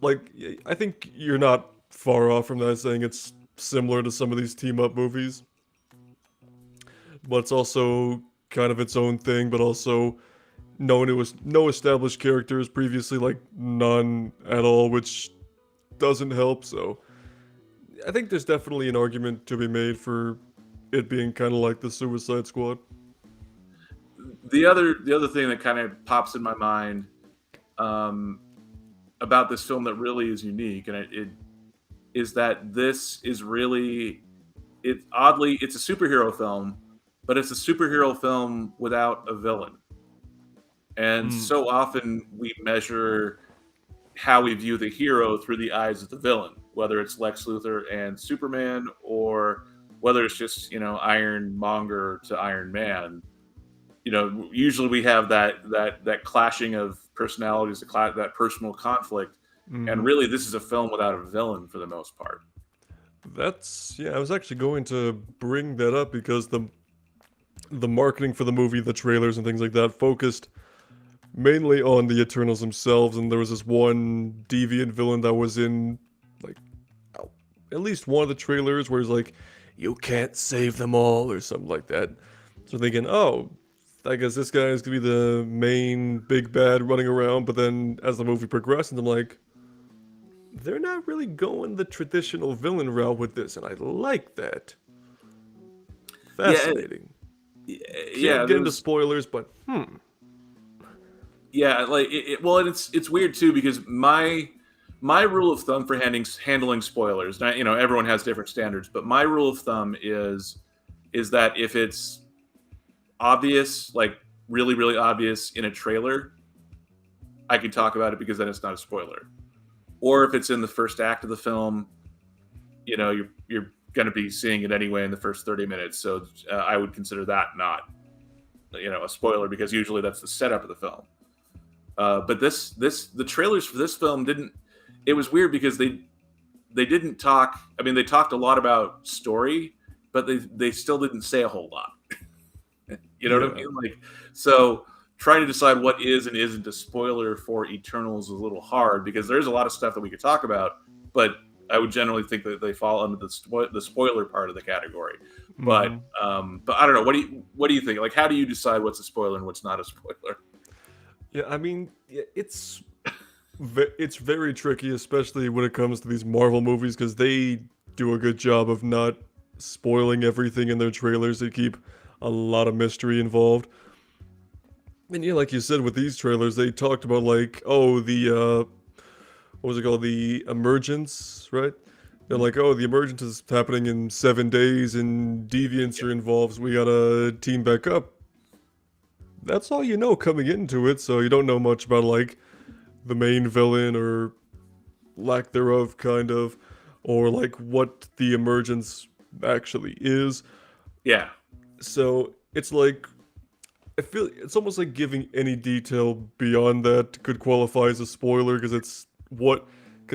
like, I think you're not far off from that saying it's similar to some of these team up movies, but it's also kind of its own thing, but also it was no established characters previously, like none at all, which doesn't help. So I think there's definitely an argument to be made for it being kind of like the Suicide Squad. The other thing that kind of pops in my mind um, about this film that really is unique, and it is that this is really it's a superhero film, but it's a superhero film without a villain. And Mm, so often we measure how we view the hero through the eyes of the villain, whether it's Lex Luthor and Superman, or whether it's just Ironmonger to Iron Man. Usually we have that clashing of personalities, that personal conflict, and hmm. really this is a film without a villain for the most part. Yeah, I was actually going to bring that up because the marketing for the movie, the trailers and things like that focused mainly on the Eternals themselves, and there was this one deviant villain that was in like at least one of the trailers where he's like, "You can't save them all" or something like that. So thinking, oh, I guess this guy is gonna be the main big bad running around. But then as the movie progresses, I'm like, they're not really going the traditional villain route with this, and I like that. Yeah, Fascinating. yeah. Can't get into spoilers, but Yeah, like well, and it's weird too because my rule of thumb for handling spoilers, now, everyone has different standards, but my rule of thumb is that if it's obvious, like really really obvious in a trailer, I can talk about it because then it's not a spoiler. Or if it's in the first act of the film, you're going to be seeing it anyway in the first 30 minutes, so I would consider that not a spoiler because usually that's the setup of the film. But the trailers for this film didn't. It was weird because they didn't talk. I mean, they talked a lot about story, but they still didn't say a whole lot. You know what I yeah. mean? Like, so trying to decide what is and isn't a spoiler for Eternals is a little hard because there's a lot of stuff that we could talk about, but I would generally think that they fall under the spoiler part of the category. But Hmm. but I don't know. What do you think? Like, how do you decide what's a spoiler and what's not a spoiler? Yeah, I mean, yeah, it's very tricky, especially when it comes to these Marvel movies, because they do a good job of not spoiling everything in their trailers. They keep a lot of mystery involved. And yeah, like you said, with these trailers, they talked about like, oh, the what was it called, the Emergence, right? They're like, oh, the Emergence is happening in 7 days, and deviants are involved. So we gotta team back up. That's all you know coming into it, so you don't know much about like the main villain or lack thereof, kind of, or like what the emergence actually is. Yeah. So it's like, I feel it's almost like giving any detail beyond that could qualify as a spoiler because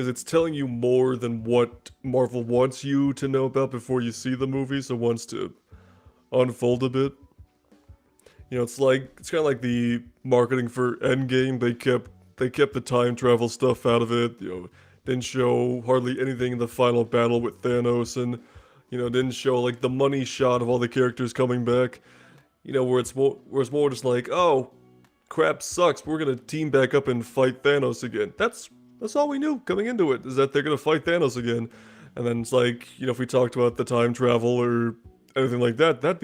it's telling you more than what Marvel wants you to know about before you see the movie, so wants to unfold a bit. It's kind of like the marketing for Endgame. They kept the time travel stuff out of it. Didn't show hardly anything in the final battle with Thanos, and didn't show like the money shot of all the characters coming back. Where it's more just like, oh, crap sucks. We're gonna team back up and fight Thanos again. That's all we knew coming into it, is that they're gonna fight Thanos again. And then it's like, if we talked about the time travel or anything like that, that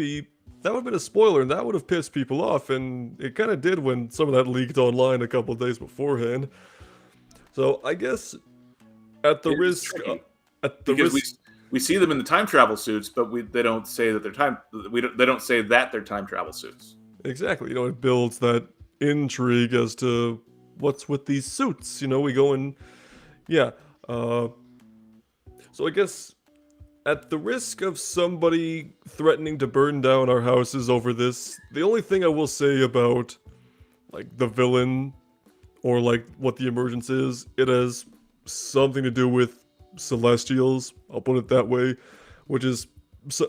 would have been a spoiler, and that would have pissed people off, and it kind of did when some of that leaked online a couple of days beforehand. So I guess at the It's risk, tricky at the because we risk, we see them in the time travel suits, but they don't say that they're time. They don't say that they're time travel suits. exactly, it builds that intrigue as to what's with these suits. We go in, yeah. Uh, so I guess at the risk of somebody threatening to burn down our houses over this, the only thing I will say about like the villain or like what the emergence is, it has something to do with celestials. I'll put it that way, which is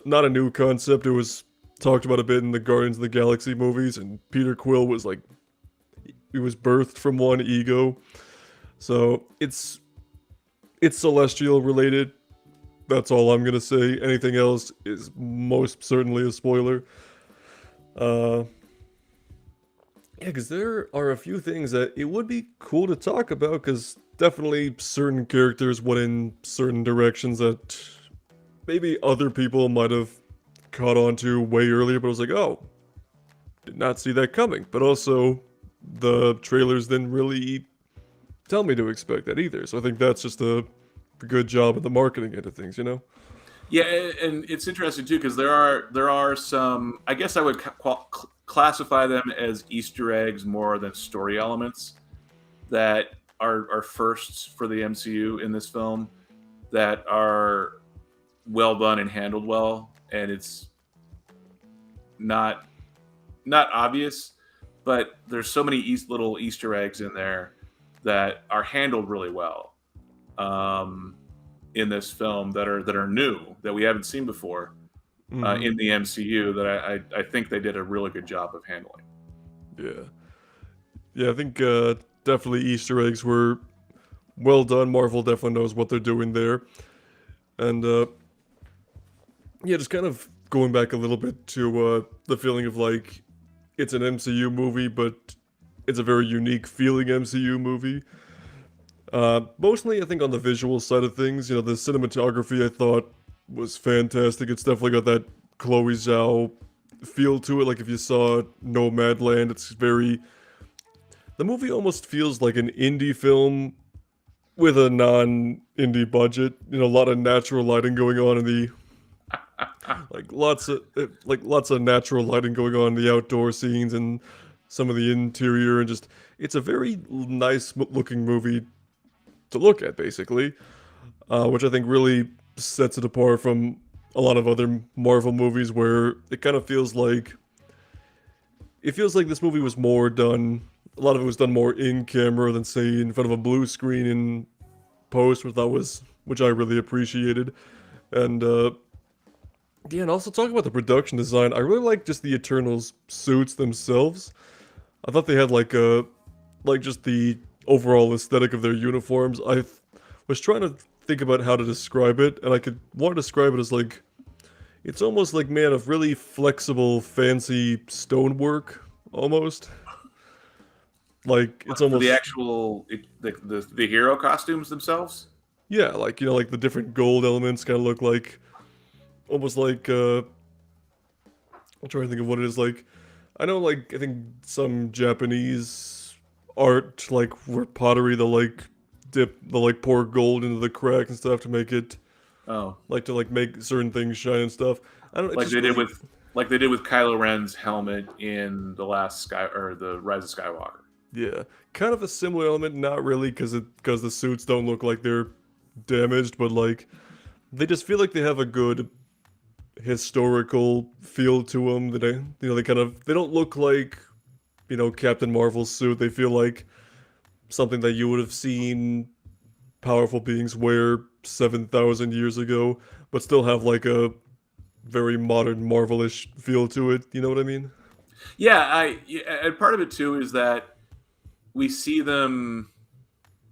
not a new concept. It was talked about a bit in the Guardians of the Galaxy movies, and Peter Quill was like he was birthed from one ego, so it's celestial related. That's all I'm gonna say. Anything else is most certainly a spoiler. Uh, yeah, because there are a few things that it would be cool to talk about. Because definitely certain characters went in certain directions that maybe other people might have caught on to way earlier. But I was like, oh, did not see that coming. But also, the trailers didn't really tell me to expect that either. So I think that's just a good job of the marketing end of things, you know? Yeah, and it's interesting too because there are some. I guess I would classify them as Easter eggs more than story elements that are firsts for the MCU in this film that are well done and handled well, and it's not not obvious, but there's so many little Easter eggs in there that are handled really well. Um, in this film that are new that we haven't seen before Mm-hmm. in the MCU that I think they did a really good job of handling. Yeah. Yeah, I think definitely Easter eggs were well done. Marvel definitely knows what they're doing there. And yeah, just kind of going back a little bit to the feeling of like it's an MCU movie, but it's a very unique feeling MCU movie. Mostly, I think on the visual side of things, you know, the cinematography I thought was fantastic. It's definitely got that Chloe Zhao feel to it. Like if you saw Nomadland, it's very. The movie almost feels like an indie film with a non-indie budget. You know, a lot of natural lighting going on in the lots of natural lighting going on in the outdoor scenes and some of the interior, and just it's a very nice looking movie to look at, basically, which I think really sets it apart from a lot of other Marvel movies where it feels like this movie was more done. A lot of it was done more in camera than say in front of a blue screen in post, which I really appreciated. And yeah, and also talking about the production design, I really like just the Eternals suits themselves. I thought they had like just the overall aesthetic of their uniforms. Was trying to think about how to describe it, and I could want to describe it as like it's almost like man of really flexible, fancy stonework, almost. Like it's For the almost actual the hero costumes themselves. yeah, like you know, like the different gold elements kind of look like almost like I'm trying to think of what it is like. I know like I think some Japanese art like where pottery they'll like pour gold into the crack and stuff to make it Oh, like to like make certain things shine and stuff. I don't know, it's like just they did really with like they did with Kylo Ren's helmet in the last Sky or the Rise of Skywalker. yeah, kind of a similar element, not really because the suits don't look like they're damaged, but like they just feel like they have a good historical feel to them that they don't look like Captain Marvel's suit. They feel like something that you would have seen powerful beings wear 7,000 years ago, but still have like a very modern Marvelish feel to it. You know what I mean? Yeah, and part of it too is that we see them.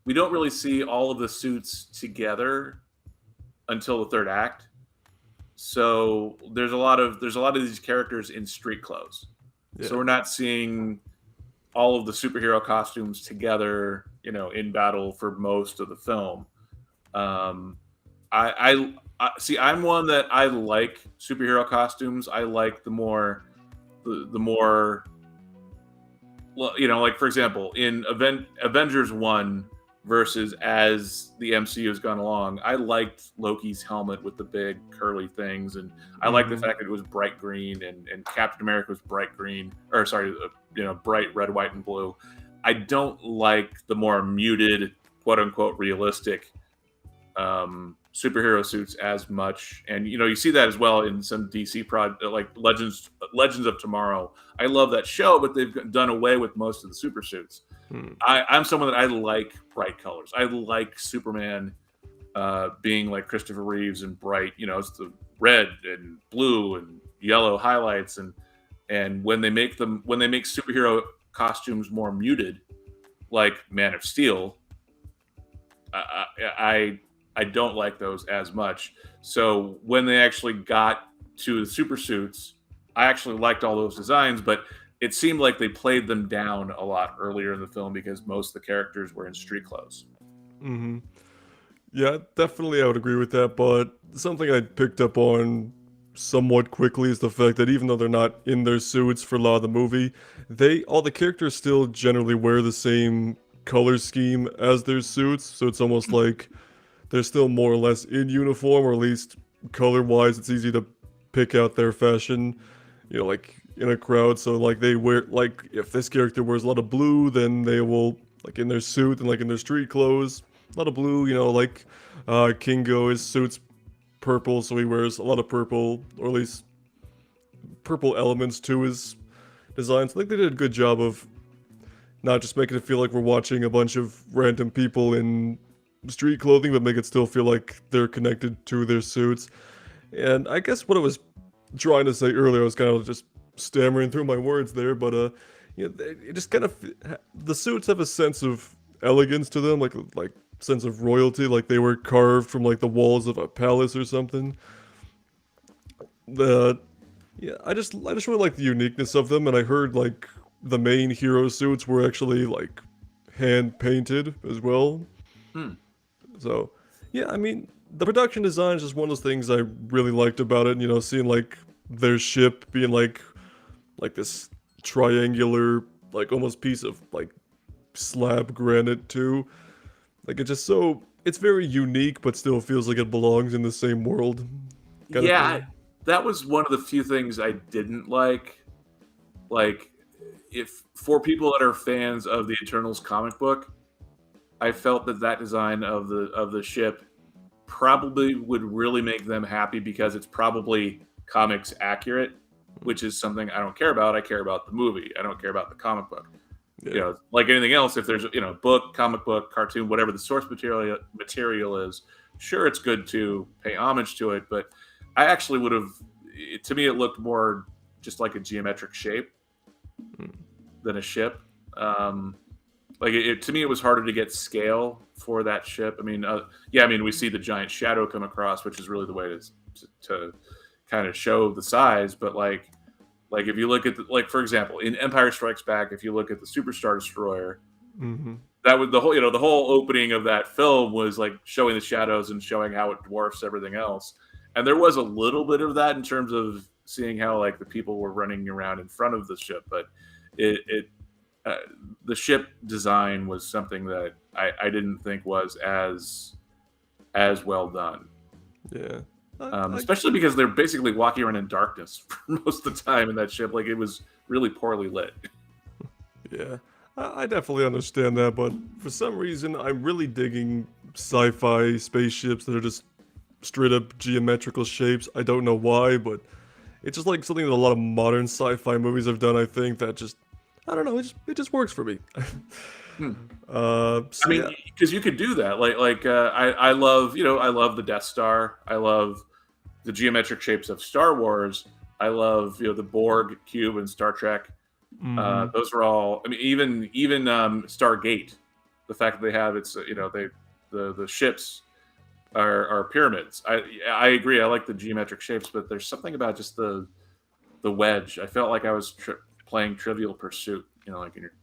We don't really see all of the suits together until the third act. So there's a lot of these characters in street clothes. So Yeah. we're not seeing all of the superhero costumes together, in battle for most of the film. Um, I see. I'm one that I like superhero costumes. I like the more, well, like for example, in Avengers One versus as the MCU has gone along, I liked Loki's helmet with the big curly things, and I liked the Hmm. fact that it was bright green, and Captain America was bright green, or sorry, bright red, white, and blue. I don't like the more muted, quote unquote, realistic superhero suits as much, and you see that as well in some DC like Legends of Tomorrow. I love that show, but they've done away with most of the super suits. Hmm. I'm someone that I like bright colors. I like Superman being like Christopher Reeves and bright. It's the red and blue and yellow highlights, and when they make superhero costumes more muted, like Man of Steel, I don't like those as much. So when they actually got to the super suits, I actually liked all those designs, but it seemed like they played them down a lot earlier in the film because most of the characters were in street clothes. Mm-hmm. Yeah, definitely I would agree with that, but something I picked up on somewhat quickly is the fact that even though they're not in their suits for a lot of the movie, all the characters still generally wear the same color scheme as their suits, so it's almost like they're still more or less in uniform, or at least color-wise, it's easy to pick out their fashion, like in a crowd. So like they wear, like if this character wears a lot of blue, then they will, like in their suit and like in their street clothes, a lot of blue. Like Kingo, his suit's purple, so he wears a lot of purple, or at least purple elements to his design. So I think they did a good job of not just making it feel like we're watching a bunch of random people in street clothing, but make it still feel like they're connected to their suits. And I guess what I was trying to say earlier, I was kind of just stammering through my words there, but it just kind of, the suits have a sense of elegance to them, like sense of royalty, like they were carved from like the walls of a palace or something. The Yeah, I just really like the uniqueness of them, and I heard like the main hero suits were actually like hand painted as well. Hmm. So, yeah, I mean, the production design is just one of those things I really liked about it. Seeing like their ship being like this triangular, like almost piece of like slab granite too. Like it's very unique, but still feels like it belongs in the same world, kind of Yeah, thing. that was one of the few things I didn't like. Like, if for people that are fans of the Eternals comic book, I felt that design of the ship probably would really make them happy because it's probably comics accurate, which is something I don't care about. I care about the movie. I don't care about the comic book. Yeah. Like anything else, if there's book, comic book, cartoon, whatever the source material is, sure, it's good to pay homage to it, but I actually would have. To me, it looked more just like a geometric shape than a ship. Like to me, it was harder to get scale for that ship. I mean, yeah, I mean, we see the giant shadow come across, which is really the way to kind of show the size. But like if you look at like for example, in Empire Strikes Back, if you look at the Superstar Destroyer, Mm-hmm. that was the whole opening of that film was like showing the shadows and showing how it dwarfs everything else. And there was a little bit of that in terms of seeing how like the people were running around in front of the ship, but it uh, the ship design was something that I didn't think was as well done. Yeah. Especially because they're basically walking around in darkness for most of the time in that ship. Like it was really poorly lit. Yeah, I definitely understand that, but for some reason, I'm really digging sci-fi spaceships that are just straight up geometrical shapes. I don't know why, but it's just like something that a lot of modern sci-fi movies have done. I think that just, I don't know, it just works for me. Hmm. So I mean, yeah. because you could do that. I love I love the Death Star. I love the geometric shapes of Star Wars. I love the Borg cube in Star Trek. Mm-hmm. Those are all. I mean, even Stargate. The fact that they have the ships are pyramids. I agree. I like the geometric shapes, but there's something about just the wedge. I felt like I was playing Trivial Pursuit. Like you're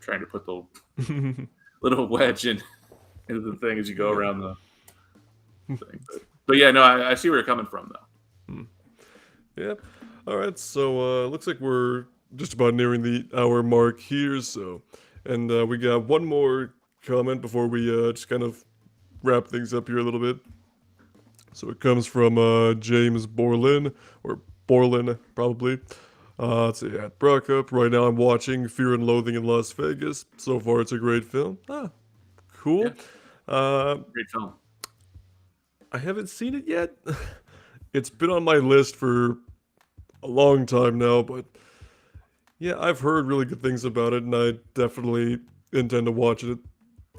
trying to put the little wedge into the thing as you go Yeah. around the thing. But yeah, no, I see where you're coming from though. Yeah. All right. So looks like we're just about nearing the hour mark here. So, and we got one more comment before we just kind of wrap things up here a little bit. So it comes from James Borlin, or Borlin probably. Let's see, at Brockopp. Right now I'm watching Fear and Loathing in Las Vegas. So far it's a great film. Ah, Yeah, cool. Uh, great film. I haven't seen it yet. It's been on my list for a long time now, but yeah, I've heard really good things about it, and I definitely intend to watch it at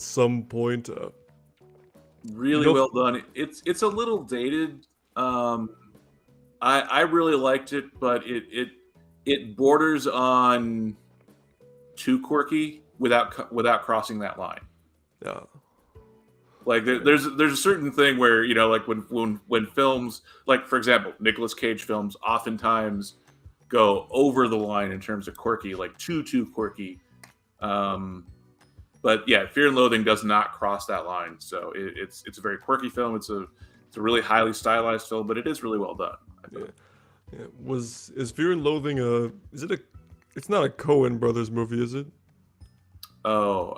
some point. You Really know, well done. It's a little dated. Um, I really liked it, but it borders on too quirky without crossing that line. yeah, Like yeah, there's a certain thing where like when films, like for example Nicolas Cage films oftentimes go over the line in terms of quirky, like too quirky. Um, but yeah, Fear and Loathing does not cross that line. So it's a very quirky film. It's a really highly stylized film, but it is really well done, I yeah, thought. yeah. Is Fear and Loathing a? Is it a? It's not a Coen Brothers movie, is it? Oh,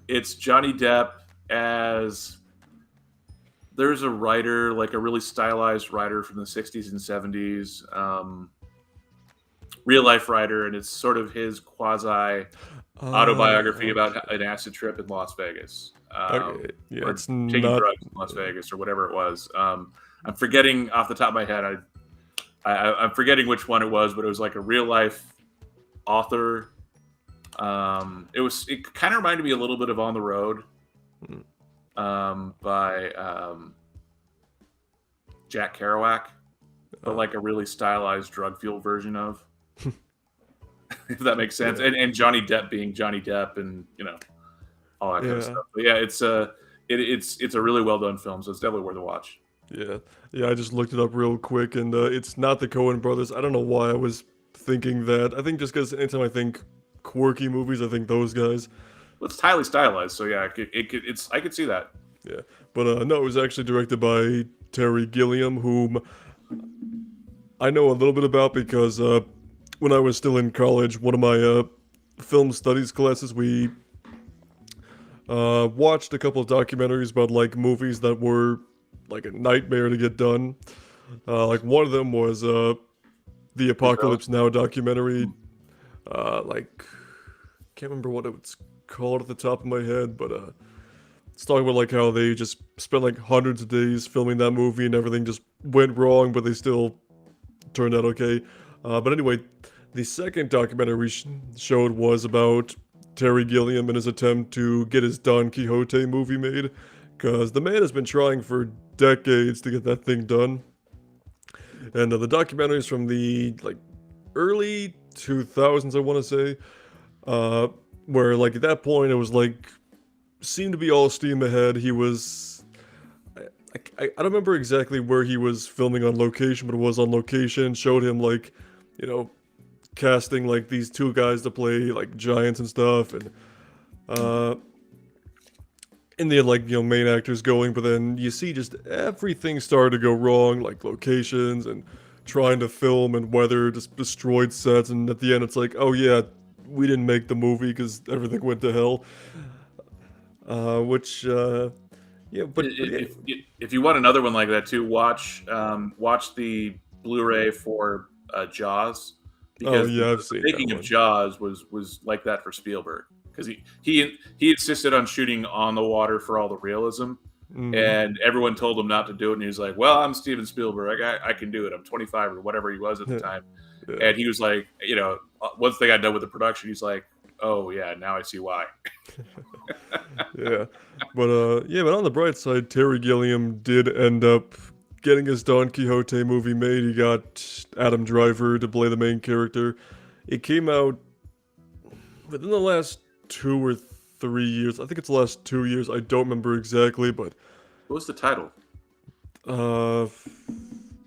it's Johnny Depp as there's a writer, like a really stylized writer from the 60s and 70s, real life writer, and it's sort of his quasi autobiography about Okay. an acid trip in Las Vegas, Okay. Yeah, or it's taking not. drugs in Las Vegas, or whatever it was. I'm forgetting off the top of my head. I'm forgetting which one it was, but it was like a real life author. It kind of reminded me a little bit of On the Road, Mm, by Jack Kerouac, but Uh, like a really stylized drug fueled version of, if that makes sense. yeah, And Johnny Depp being Johnny Depp, and all that kind of yeah, stuff. But yeah, it's a really well done film, so it's definitely worth a watch. yeah, yeah. I just looked it up real quick, and it's not the Coen Brothers. I don't know why I was thinking that. I think just because anytime I think quirky movies, I think those guys. Well, it's highly stylized, so yeah, it's I could see that. Yeah, but no, it was actually directed by Terry Gilliam, whom I know a little bit about because when I was still in college, one of my film studies classes, we watched a couple of documentaries about like movies that were like a nightmare to get done. Like one of them was the Brazil. Apocalypse Now documentary. Like can't remember what it's called at the top of my head, but it's talking about like how they just spent like hundreds of days filming that movie and everything just went wrong, but they still turned out okay. But anyway, the second documentary we showed was about Terry Gilliam and his attempt to get his Don Quixote movie made, because the man has been trying for decades to get that thing done. And the documentary is from the like early 2000s, I want to say, uh, where like at that point it was like seemed to be all steam ahead. He was I don't remember exactly where he was filming on location, but it was on location. Showed him like, you know, casting like these two guys to play like giants and stuff, and uh, in the like main actors going, but then you see just everything started to go wrong, like locations and trying to film and weather just destroyed sets, and at the end it's like, oh yeah, we didn't make the movie because everything went to hell. Which yeah, but yeah. If you want another one like that too, watch the Blu-ray for Jaws, Oh because yeah, I've the seen that making of one. Jaws was like that for Spielberg, because he insisted on shooting on the water for all the realism, Hmm. and everyone told him not to do it, and he was like, "Well, I'm Steven Spielberg. I can do it. I'm 25 or whatever he was at the time." Yeah. And he was like, once they got done with the production, he's like, "Oh yeah, now I see why." Yeah, but on the bright side, Terry Gilliam did end up getting his Don Quixote movie made. He got Adam Driver to play the main character. It came out within the last 2 or 3 years. I think it's the last 2 years. I don't remember exactly, but What was the title? uh,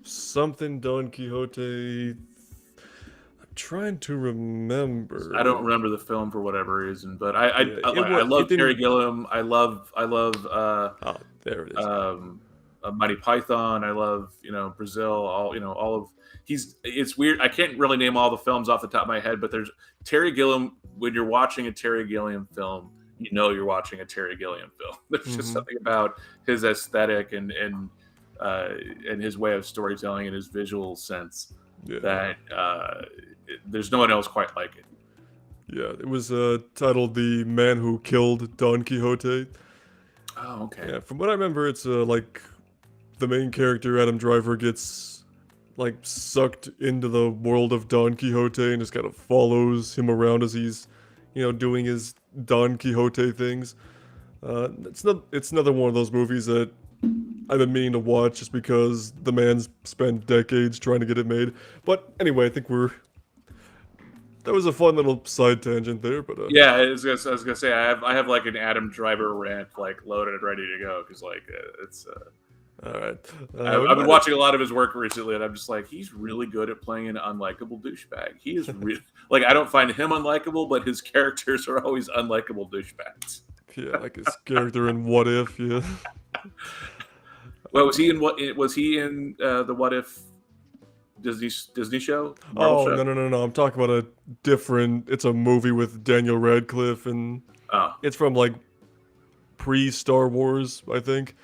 something Don Quixote. I'm trying to I don't remember. remember the film for whatever reason, but I Yeah, I, it I was. It love Terry didn't. Gilliam. I love Oh, there it is. um, Monty Python. I love Brazil. All of he's. It's weird. I can't really name all the films off the top of my head, but there's Terry Gilliam. When you're watching a Terry Gilliam film, you're watching a Terry Gilliam film. There's just Mm-hmm. something about his aesthetic and his way of storytelling and his visual sense Yeah. that there's no one else quite like it. Yeah, it was titled "The Man Who Killed Don Quixote." Oh, okay. Yeah, from what I remember, it's like the main character Adam Driver gets like sucked into the world of Don Quixote and just kind of follows him around as he's, doing his Don Quixote things. It's another one of those movies that I've been meaning to watch just because the man's spent decades trying to get it made. But anyway, I think that was a fun little side tangent there. But Yeah, I was gonna say I have like an Adam Driver rant like loaded and ready to go because like it's. All right. I've been watching a lot of his work recently, and I'm just like, he's really good at playing an unlikable douchebag. He is really like I don't find him unlikable, but his characters are always unlikable douchebags. Yeah, like his character in What If. Yeah. Well, was he in the What If Disney show? Marvel Oh show? no! I'm talking about a different. It's a movie with Daniel Radcliffe, and Oh, it's from like pre-Star Wars, I think.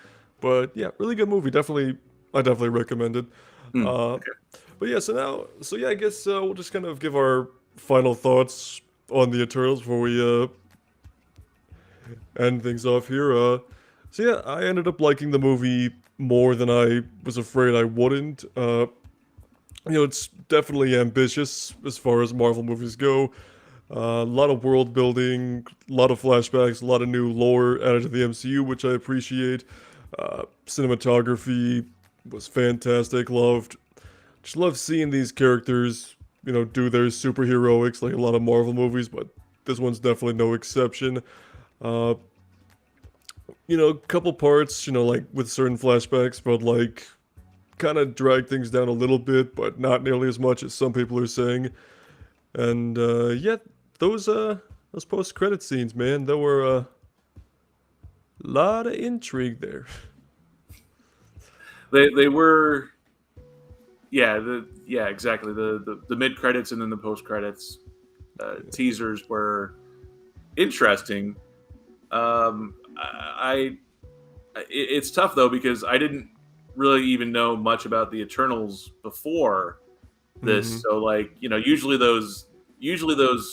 But yeah, really good movie. I definitely recommend it. okay. But yeah, I guess we'll just kind of give our final thoughts on the Eternals before we end things off here. So yeah, I ended up liking the movie more than I was afraid I wouldn't. It's definitely ambitious as far as Marvel movies go. A lot of world building, a lot of flashbacks, a lot of new lore added to the MCU, which I appreciate. Cinematography was fantastic. Just love seeing these characters, do their superheroics like a lot of Marvel movies, but this one's definitely no exception. Uh, a couple parts, like with certain flashbacks, but like kind of drag things down a little bit, but not nearly as much as some people are saying. And yeah, those post-credit scenes, man, there were a lot of intrigue there. They were exactly the mid credits and then the post credits teasers were interesting. It's tough though because I didn't really even know much about the Eternals before this. Mm-hmm. So like usually those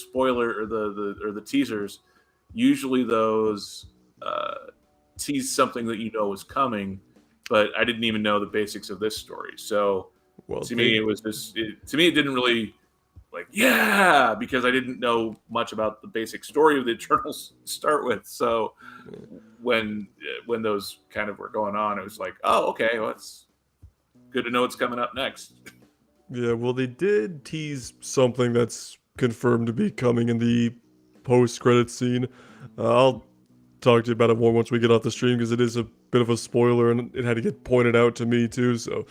spoiler or the teasers, usually those tease something that is coming, but I didn't even know the basics of this story. So Well, to me, it was just to me it didn't really because I didn't know much about the basic story of the Eternals to start with. So when those kind of were going on, it was like, oh, okay, well, it's good to know what's coming up next. yeah, well, they did tease something that's confirmed to be coming in the post-credit scene. I'll talk to you about it more once we get off the stream because it is a bit of a spoiler and it had to get pointed out to me too. So,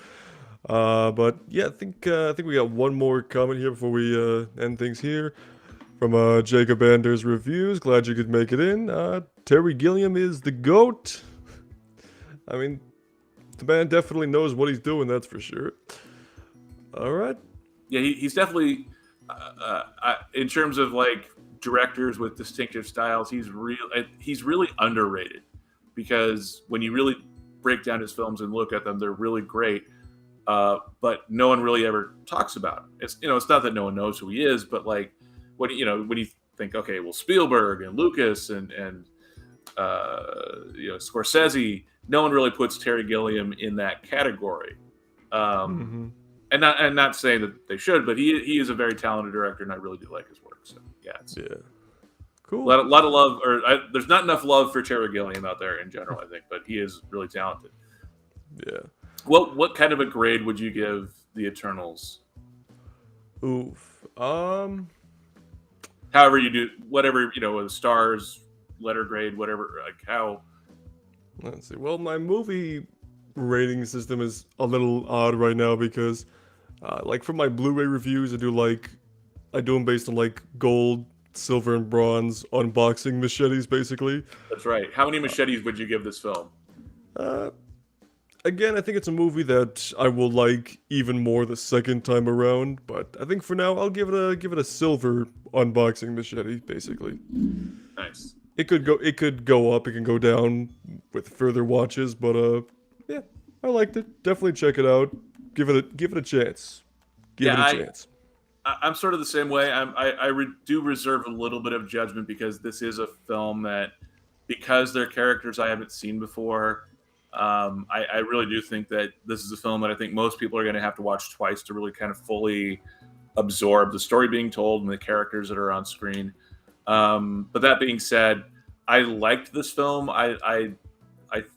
but yeah, I think we got one more comment here before we end things here from Jacob Anders Reviews. Glad you could make it in. Terry Gilliam is the GOAT. I mean, the man definitely knows what he's doing. That's for sure. All right. Yeah, he's definitely in terms of like directors with distinctive styles. He's really underrated because when you really break down his films and look at them, they're really great. But no one really ever talks about him. It's not that no one knows who he is, but like when you think, okay, well, Spielberg and Lucas and Scorsese, no one really puts Terry Gilliam in that category. And not saying that they should, but he is a very talented director, and I really do like his work. So yeah, Cool. A lot of love, there's not enough love for Terry Gilliam out there in general, I think, but he is really talented. Yeah. What kind of a grade would you give the Eternals? Oof. However you do, whatever with stars, letter grade, whatever. Like how? Let's see. Well, my movie rating system is a little odd right now because, like for my Blu-ray reviews, I do them based on like gold, silver, and bronze unboxing machetes, basically. That's right. How many machetes would you give this film? Again, I think it's a movie that I will like even more the second time around, but I think for now I'll give it a silver unboxing machete, basically. Nice. It could go up, it can go down with further watches, but yeah, I liked it. Definitely check it out. Give it a chance. Give it a chance. I'm sort of the same way. Do reserve a little bit of judgment because this is a film that, because they're characters I haven't seen before, I really do think that this is a film that I think most people are going to have to watch twice to really kind of fully absorb the story being told and the characters that are on screen. But that being said, I liked this film. I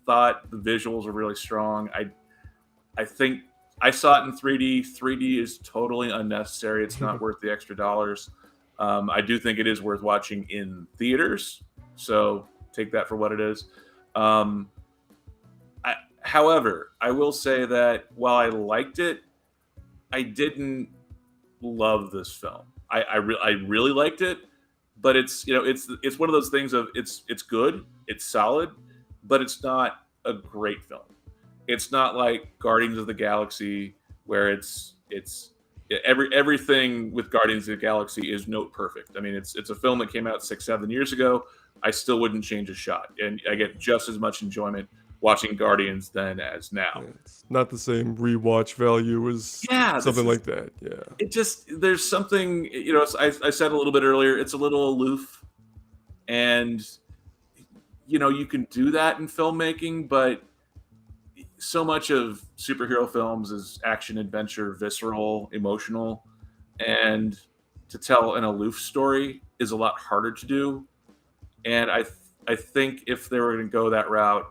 thought the visuals were really strong. I think I saw it in 3D. 3D is totally unnecessary. It's not worth the extra dollars. I do think it is worth watching in theaters. So take that for what it is. However, I will say that while I liked it, I didn't love this film. I really liked it, but it's one of those things of it's good, it's solid, but it's not a great film. It's not like Guardians of the Galaxy where everything with Guardians of the Galaxy is note perfect. I mean, it's a film that came out 6-7 years ago. I still wouldn't change a shot, and I get just as much enjoyment watching Guardians then as now. Yeah, it's not the same rewatch value as Yeah, something like that. Yeah. it just there's something I said a little bit earlier. It's a little aloof, and you can do that in filmmaking, but so much of superhero films is action, adventure, visceral, emotional, and to tell an aloof story is a lot harder to do. And I think if they were going to go that route,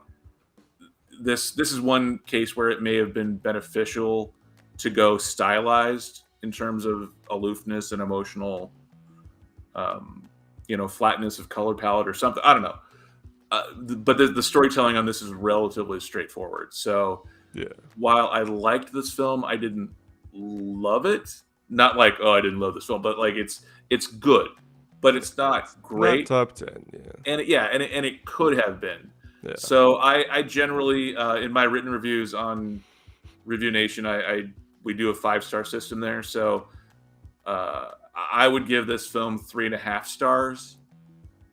this is one case where it may have been beneficial to go stylized in terms of aloofness and emotional, flatness of color palette or something. I don't know. But the storytelling on this is relatively straightforward. So Yeah. while I liked this film, I didn't love it. Not like, oh, I didn't love this film, but like it's good, but it's not Not great. top 10. Yeah. And it could have been. Yeah. So I generally in my written reviews on Review Nation, we do a 5-star system there. So I would give this film 3.5 stars.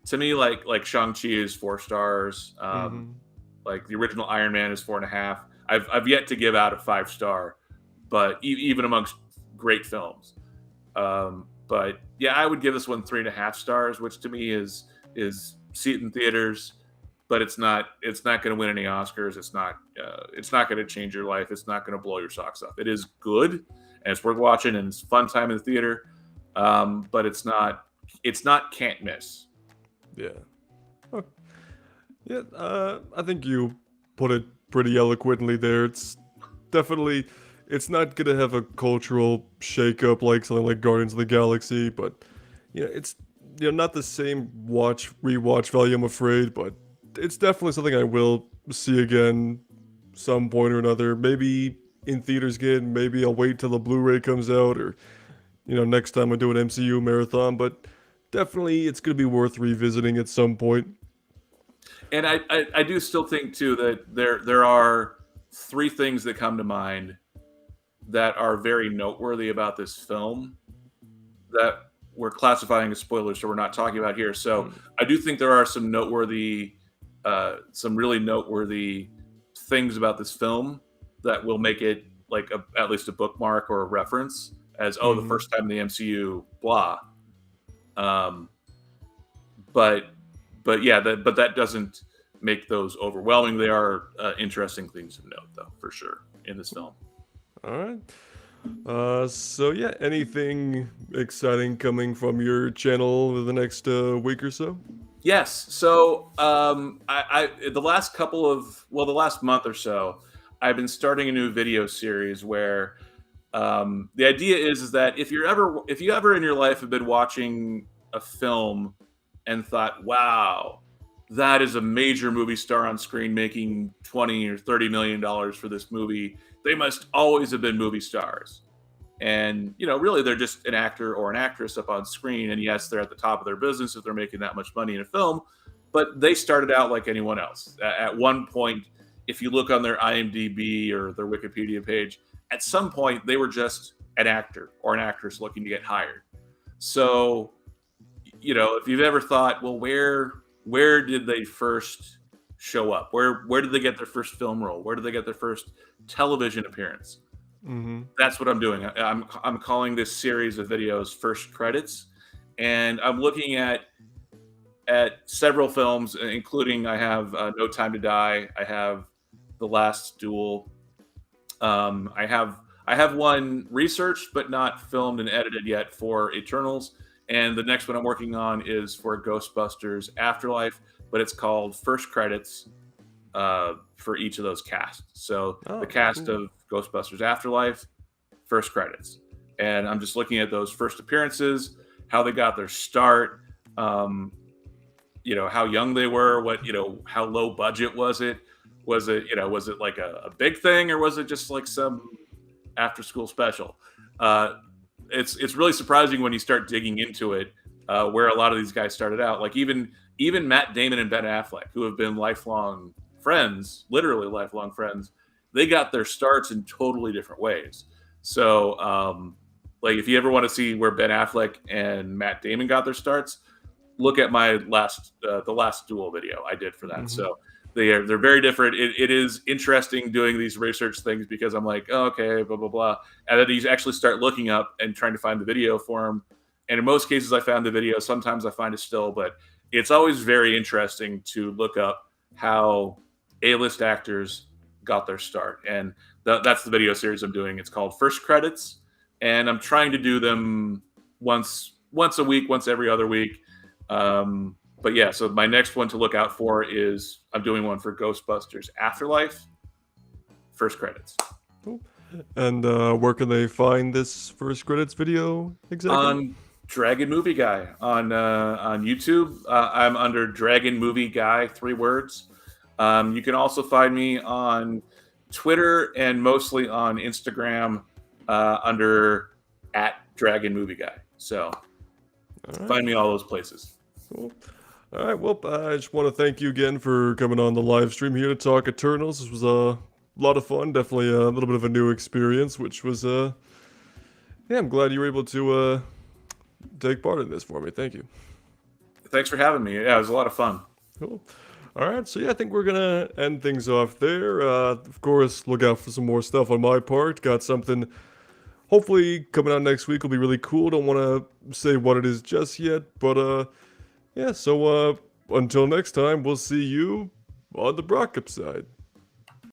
To me, like Shang-Chi is 4 stars. Like the original Iron Man is 4.5. I've yet to give out a 5-star, but even amongst great films. But yeah, I would give this one 3.5 stars, which to me is see it in theaters. But it's not going to win any Oscars. It's not going to change your life. It's not going to blow your socks off. It is good and it's worth watching and it's a fun time in the theater. But it's not can't miss. Yeah. Oh. Yeah. I think you put it pretty eloquently there. It's definitely, it's not gonna have a cultural shakeup like something like Guardians of the Galaxy, but it's not the same rewatch value, I'm afraid, but it's definitely something I will see again some point or another. Maybe in theaters again. Maybe I'll wait till the Blu-ray comes out, or next time I do an MCU marathon. But definitely, it's gonna be worth revisiting at some point. And I do still think too that there are 3 things that come to mind that are very noteworthy about this film that we're classifying as spoilers, so we're not talking about here. So I do think there are some really noteworthy things about this film that will make it like at least a bookmark or a reference as the first time in the MCU, blah. But yeah, that doesn't make those overwhelming. They are interesting things to note, though, for sure, in this film. All right. So yeah, anything exciting coming from your channel over the next week or so? Yes. So the last month or so, I've been starting a new video series where the idea is that if you ever in your life have been watching a film and thought, wow, that is a major movie star on screen making $20 or $30 million for this movie. They must always have been movie stars. And, really they're just an actor or an actress up on screen. And yes, they're at the top of their business if they're making that much money in a film, but they started out like anyone else. At one point, if you look on their IMDb or their Wikipedia page, at some point they were just an actor or an actress looking to get hired. So, if you've ever thought, well, where did they first show up? Where did they get their first film role? Where did they get their first television appearance? That's what I'm doing. I'm calling this series of videos First Credits, and I'm looking at several films, including I have No Time to Die. I have The Last Duel. I have one researched but not filmed and edited yet for Eternals, and the next one I'm working on is for Ghostbusters Afterlife, but it's called First Credits for each of those casts. So Oh, the cast cool. of Ghostbusters Afterlife, First Credits, and I'm just looking at those first appearances, how they got their start, um, how young they were, what how low budget was it, was it like a big thing, or was it just like some after school special? uh, it's really surprising when you start digging into it, where a lot of these guys started out, like even Matt Damon and Ben Affleck, who have been lifelong friends, literally lifelong friends. They got their starts in totally different ways. So like if you ever want to see where Ben Affleck and Matt Damon got their starts, look at my the Last Duel video I did for that. Hmm. So they're very different. It is interesting doing these research things because I'm like, oh, okay, blah blah blah, and then you actually start looking up and trying to find the video for them. And in most cases, I found the video. Sometimes I find it still, but it's always very interesting to look up how A-list actors got their start. And that's the video series I'm doing. It's called First Credits, and I'm trying to do them once a week, once every other week. But yeah, so my next one to look out for is I'm doing one for Ghostbusters Afterlife, First Credits, Cool. And where can they find this first credits video exactly? on Dragon Movie Guy on YouTube. I'm under Dragon Movie Guy, 3 words. You can also find me on Twitter and mostly on Instagram under @Dragon Movie Guy. So All right. find me all those places. Cool. All right. Well, I just want to thank you again for coming on the live stream here to talk Eternals. This was a lot of fun. Definitely a little bit of a new experience, which was yeah. I'm glad you were able to take part in this for me. Thank you. Thanks for having me. Yeah, it was a lot of fun. Cool. All right. So yeah, I think we're gonna end things off there. Of course, look out for some more stuff on my part. Got something hopefully coming out next week will be really cool. Don't want to say what it is just yet, but yeah. So until next time, we'll see you on the Brockopp side.